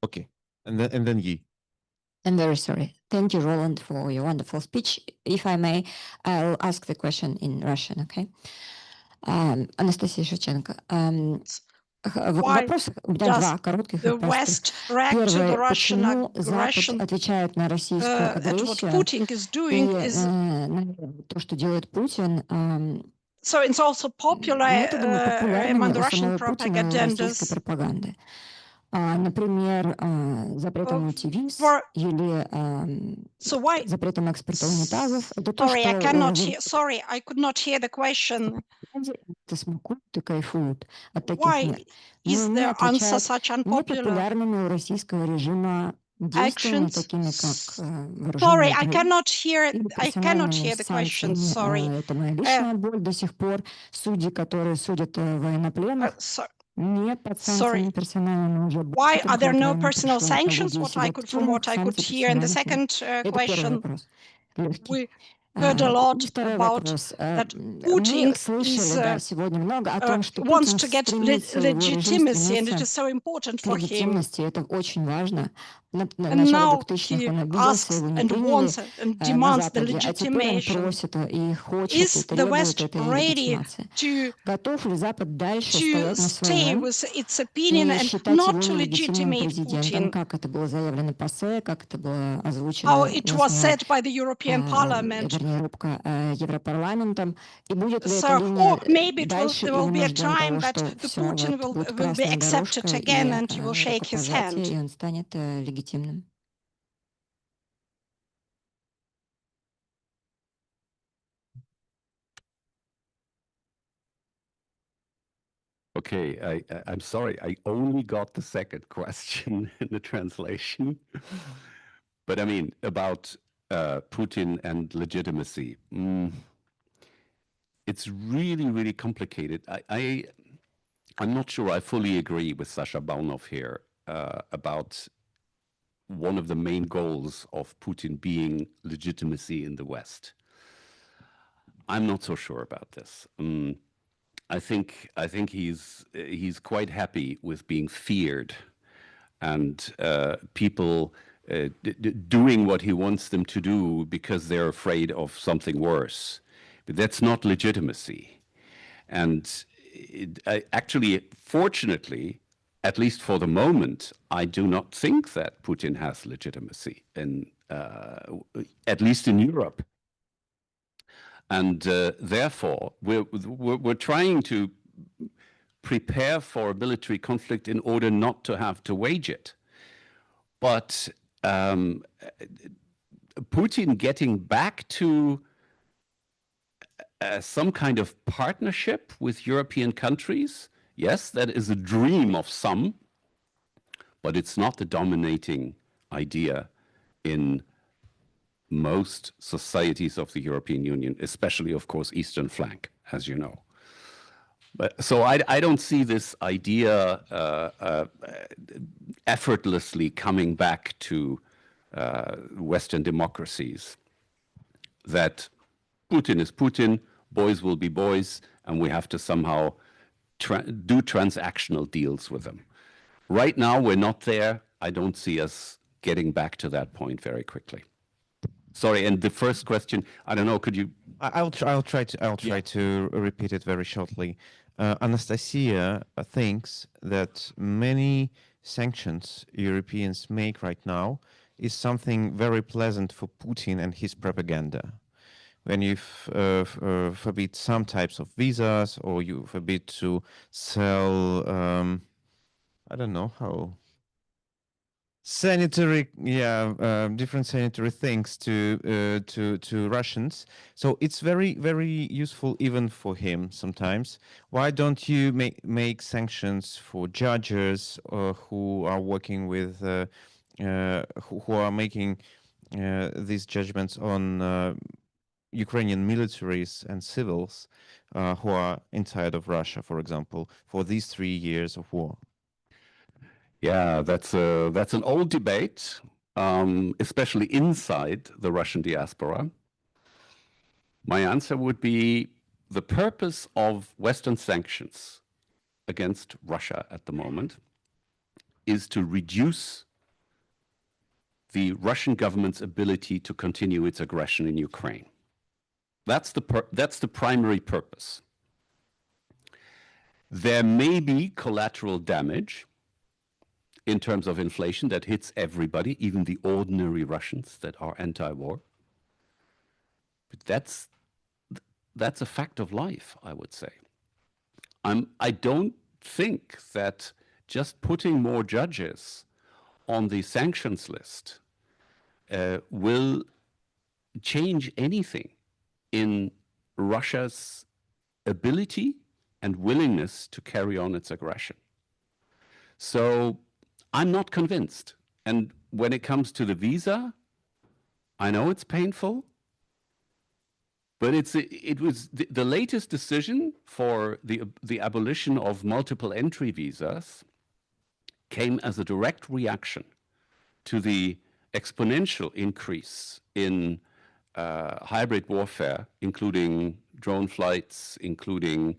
Okay, and then Yi. I'm very sorry. Thank you, Roland, for your wonderful speech. If I may, I'll ask the question in Russian, okay? Anastasia Shevchenko. Why does the West react to the Russian aggression? And what Putin is doing is... So it's also popular among the Russian propagandists. Например, запретом ТВ или запретом экспортования тазов. Sorry, I could not hear the question. Смакуют и кайфуют от таких Why is the answer such unpopular? непопулярными у российского режима действиями, actions. такими как Sorry, вооруженные I cannot hear. или I cannot персональными hear the question. санкциями. Sorry. Это моя личная боль до сих пор. Судьи, которые судят военнопленных, нет под санкциями персональными уже. Why are there no personal пришло, а sanctions? люди From what I could hear in the second Это первый question, вопрос. Легкий. we heard a lot Второй about вопрос. that Мы Putin слышали сегодня много о том, что wants Путин to get стремится, его режим legitimacy, and it стремится is so important к for him. легитимности. Это очень важно. На And начале now 2000-х he он обиделся, asks его не and приняли wants and на demands the Западе, а теперь он legitimation. просит и хочет, и Is the требует West этой ready легитимации. Готов ли Запад дальше to стоять на stay своем with its opinion и and считать его not to нелегитимным legitimate президентом, Putin? как это было заявлено ПАСЕ, как это было озвучено How it was said by the European Parliament. вернее, рубка Европарламентом, и будет ли эта So, линия or maybe дальше, there will или be мы a ждем time того, that что the все, Putin вот будет will be красная accepted дорожка again и and he will shake his рукопожатие, hand. и он станет легитимным. Okay, I'm sorry, I only got the second question in the translation. But I mean, about Putin and legitimacy. It's really, really complicated. I'm not sure I fully agree with Sacha Baunov here about one of the main goals of Putin being legitimacy in the West. I'm not so sure about this. I think he's quite happy with being feared and people doing what he wants them to do because they're afraid of something worse. But that's not legitimacy. And actually, fortunately, at least for the moment, I do not think that Putin has legitimacy, at least in Europe. And therefore, we're trying to prepare for a military conflict in order not to have to wage it. But Putin getting back to some kind of partnership with European countries, yes, that is a dream of some, but it's not the dominating idea in most societies of the European Union, especially, of course, Eastern flank, as you know. But, so I don't see this idea effortlessly coming back to Western democracies, that Putin is Putin, boys will be boys, and we have to somehow do transactional deals with them. Right now, we're not there. I don't see us getting back to that point very quickly. Sorry, and the first question, I don't know, could you? I'll try to repeat it very shortly. Anastasia thinks that many sanctions Europeans make right now is something very pleasant for Putin and his propaganda. When you forbid some types of visas, or you forbid to sell, I don't know how, sanitary, different sanitary things to Russians. So it's very, very useful even for him sometimes. Why don't you make sanctions for judges who are working with, who are making these judgments on Ukrainian militaries and civils who are inside of Russia, for example, for these 3 years of war? Yeah, that's an old debate, especially inside the Russian diaspora. My answer would be the purpose of Western sanctions against Russia at the moment is to reduce the Russian government's ability to continue its aggression in Ukraine. That's the primary purpose. There may be collateral damage in terms of inflation that hits everybody, even the ordinary Russians that are anti-war. But that's a fact of life, I would say. I don't think that just putting more judges on the sanctions list will change anything in Russia's ability and willingness to carry on its aggression. So I'm not convinced And when it comes to the visa, I know it's painful, but it was the latest decision for the abolition of multiple entry visas came as a direct reaction to the exponential increase in hybrid warfare, including drone flights, including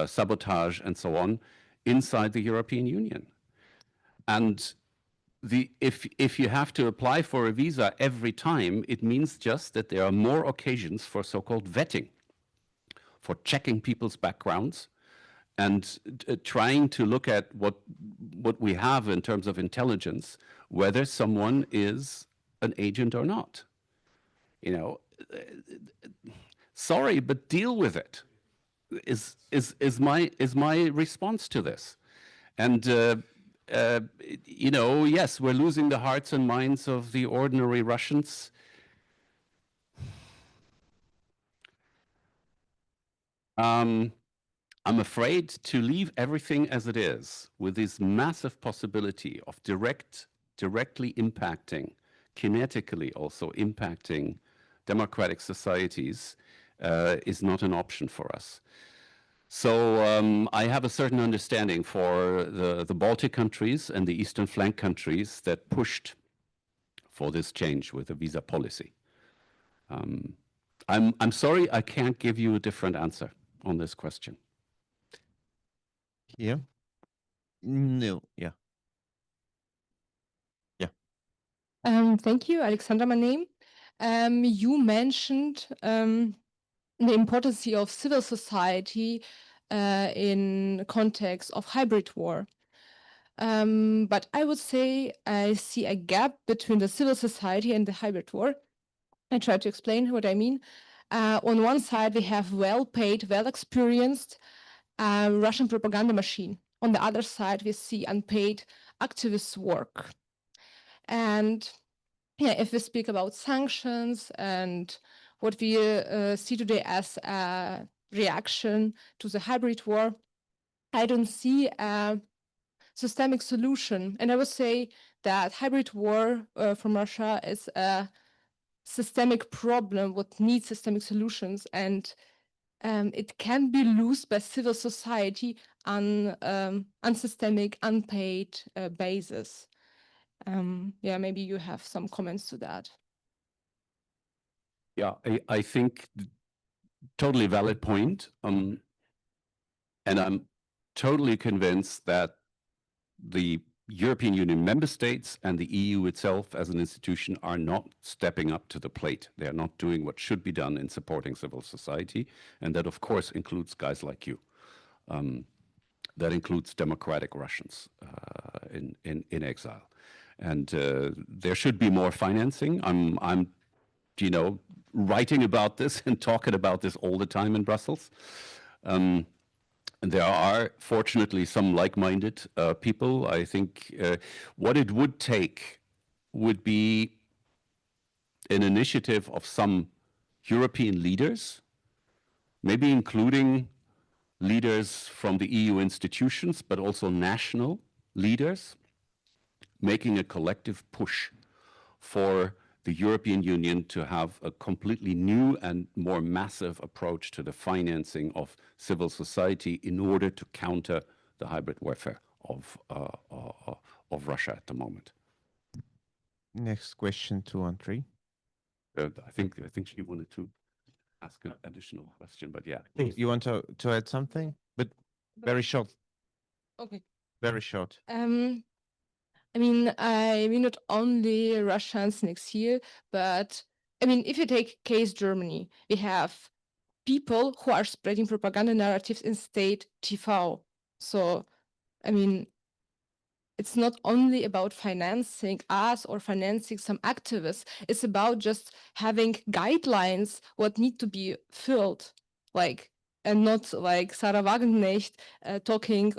sabotage and so on, inside the European Union. And if you have to apply for a visa every time, it means just that there are more occasions for so-called vetting, for checking people's backgrounds and trying to look at what we have in terms of intelligence, whether someone is an agent or not. You know, sorry, but deal with it. Is my response to this, and you know, yes, we're losing the hearts and minds of the ordinary Russians. I'm afraid to leave everything as it is with this massive possibility of directly impacting, kinetically also impacting democratic societies is not an option for us. So I have a certain understanding for the Baltic countries and the Eastern flank countries that pushed for this change with the visa policy. I'm sorry, I can't give you a different answer on this question. Yeah. No. Yeah. Yeah. Thank you, Alexander, my name. You mentioned the importance of civil society in context of hybrid war. But I would say I see a gap between the civil society and the hybrid war. I try to explain what I mean. On one side, we have well-paid, well-experienced Russian propaganda machine. On the other side, we see unpaid activist work. And yeah, if we speak about sanctions and what we see today as a reaction to the hybrid war, I don't see a systemic solution. And I would say that hybrid war from Russia is a systemic problem what needs systemic solutions, and it can be loosed by civil society on unsystemic, unpaid basis. Yeah, maybe you have some comments to that. Yeah, I think totally valid point. And I'm totally convinced that the European Union member states and the EU itself as an institution are not stepping up to the plate. They are not doing what should be done in supporting civil society. And that, of course, includes guys like you. That includes democratic Russians in exile. And there should be more financing. I'm you know, writing about this and talking about this all the time in Brussels. And there are, fortunately, some like-minded people. I think what it would take would be an initiative of some European leaders, maybe including leaders from the EU institutions, but also national leaders, making a collective push for the European Union to have a completely new and more massive approach to the financing of civil society in order to counter the hybrid warfare of Russia at the moment. Next question to Andrei. I think she wanted to ask an additional question, but yeah. You want to add something? But very short. Okay. Very short. I mean not only Russians next year, but I mean, if you take case Germany, we have people who are spreading propaganda narratives in state TV. So, I mean, it's not only about financing us or financing some activists. It's about just having guidelines what need to be filled, like, and not like Sarah Wagenknecht talking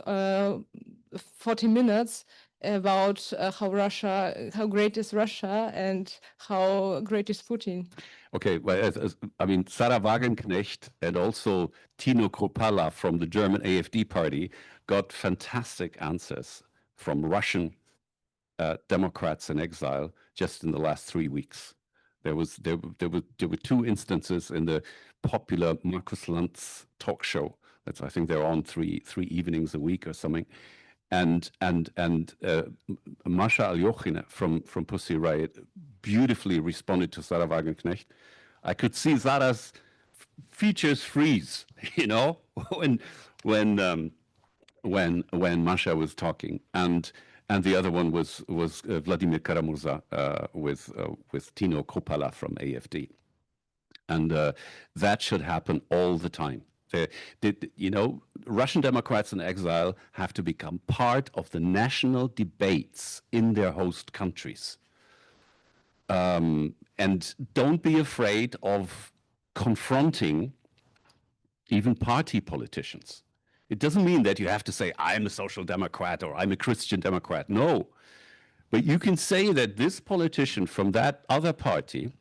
40 minutes about how great is Russia and how great is Putin. Okay, well, I mean, Sarah Wagenknecht and also Tino Kropala from the German AfD party got fantastic answers from Russian Democrats in exile just in the last 3 weeks. There were 2 instances in the popular Markus Lanz talk show. That's, I think they're on three evenings a week or something. And Masha Aljochina from Pussy Riot beautifully responded to Sarah Wagenknecht. I could see Zara's features freeze, you know, when Masha was talking, and the other one was Vladimir Karamurza with Tino Kropala from AfD, and that should happen all the time. You know, Russian Democrats in exile have to become part of the national debates in their host countries, and don't be afraid of confronting even party politicians. It doesn't mean that you have to say, I'm a social democrat or I'm a Christian Democrat. No. But you can say that this politician from that other party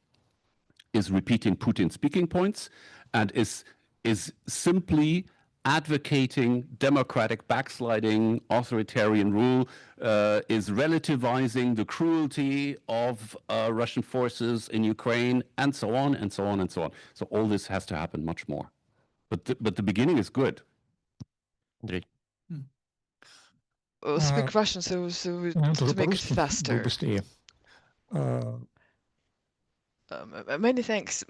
is repeating Putin's speaking points and is simply advocating democratic backsliding, authoritarian rule, is relativizing the cruelty of Russian forces in Ukraine, and so on, and so on, and so on. So all this has to happen much more. But the beginning is good. Андрей. Speak Russian, so to make it faster. Many thanks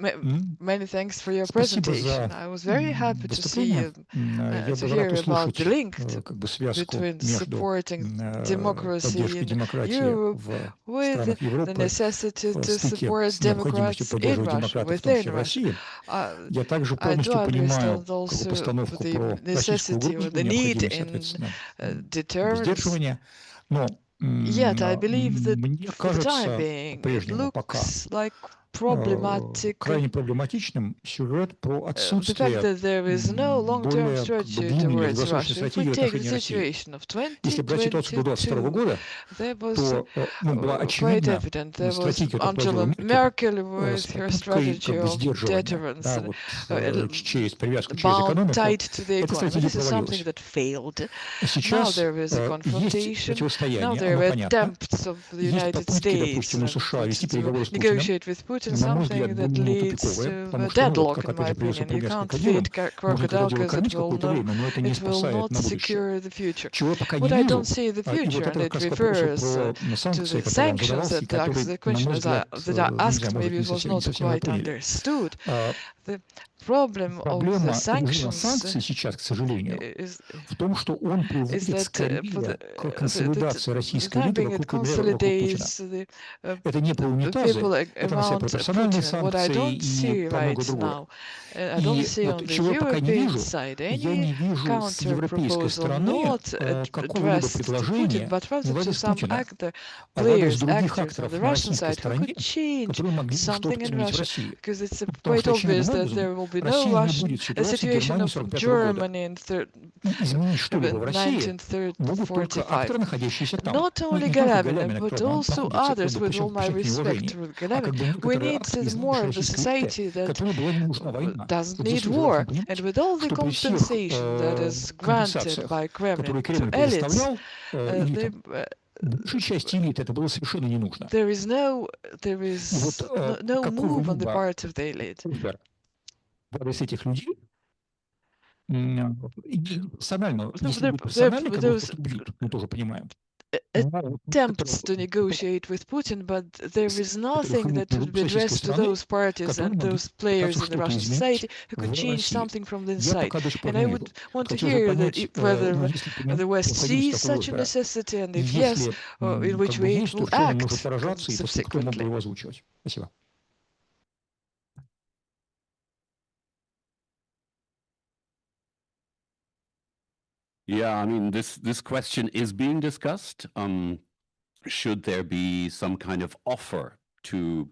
for your presentation. I was very happy to see to hear about the link between supporting democracy in Europe with the necessity to support democrats in Russia, within Russia. I do understand also the necessity or the need in deterrence. Yet I believe that for the time being, it looks like problematic the fact that there is no long-term strategy towards Russia. If we take the situation of 2022, there was quite evident. There was Angela Merkel with her strategy of deterrence, bound tight to the economy. This is something that failed. Now there is a confrontation. Now there are attempts of the United States to negotiate with Putin, something that leads to a deadlock, in my opinion. You can't feed crocodile because it will not secure the future. What I don't see in the future, and it refers to the sanctions that the questioners that I asked, maybe it was not quite understood. The problem of the sanctions is that for the time being it consolidates the people around Putin. What I don't see right now, I don't see on the European side any counter proposal not addressed to Putin, but rather to some actors on the Russian side who could change something in Russia, because it's quite obvious that there will be no Russian situation of Germany in 1945. Not only Galevin, but also others, with all my respect to Galevin. We need more of a society that doesn't need war, and with all the compensation that is granted by Kremlin to elites, there is no move on the part of the elite. Attempts to negotiate with Putin, but there is nothing that would be addressed to those parties and those players in the Russian society who could change something from the inside. And I would want to hear that whether the West sees such a necessity, and if yes, in which way it will act subsequently. Yeah, I mean, this question is being discussed. Should there be some kind of offer to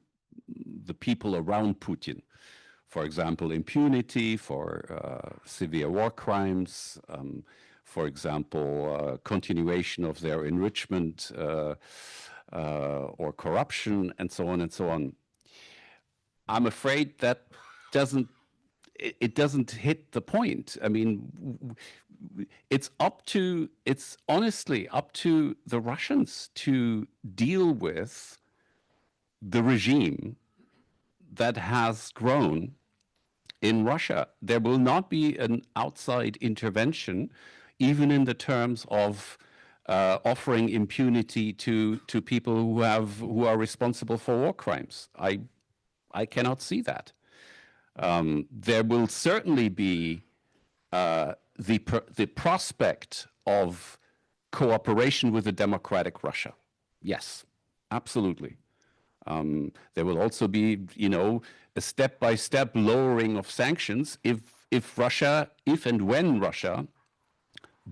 the people around Putin? For example, impunity for severe war crimes, for example, continuation of their enrichment or corruption, and so on and so on. I'm afraid that it doesn't hit the point. I mean, it's honestly up to the Russians to deal with the regime that has grown in Russia. There will not be an outside intervention, even in the terms of offering impunity to people who are responsible for war crimes. I cannot see that. There will certainly be the prospect of cooperation with a democratic Russia. Yes, absolutely. There will also be, a step-by-step lowering of sanctions if and when Russia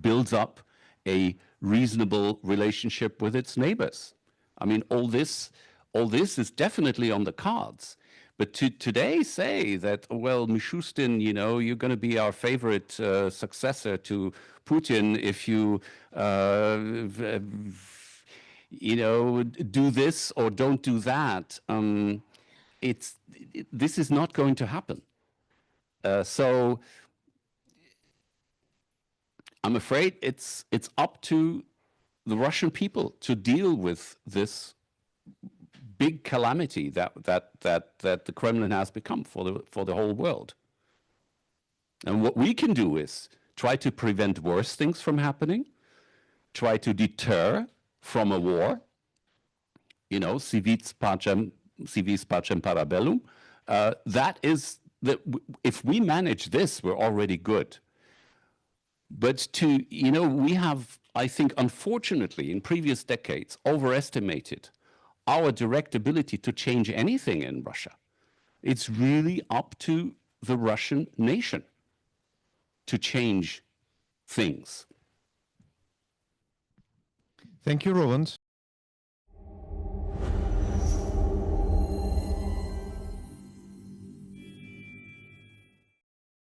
builds up a reasonable relationship with its neighbors. I mean, all this is definitely on the cards. But to today say that, well, Mishustin, you're going to be our favorite successor to Putin if you, do this or don't do that, this is not going to happen. So I'm afraid it's up to the Russian people to deal with this big calamity that the Kremlin has become for the whole world. And what we can do is try to prevent worse things from happening, try to deter from a war, si vis pacem parabellum. That is, if we manage this, we're already good. But we have, I think, unfortunately, in previous decades, overestimated our direct ability to change anything in Russia. It's really up to the Russian nation to change things. Thank you, Roland.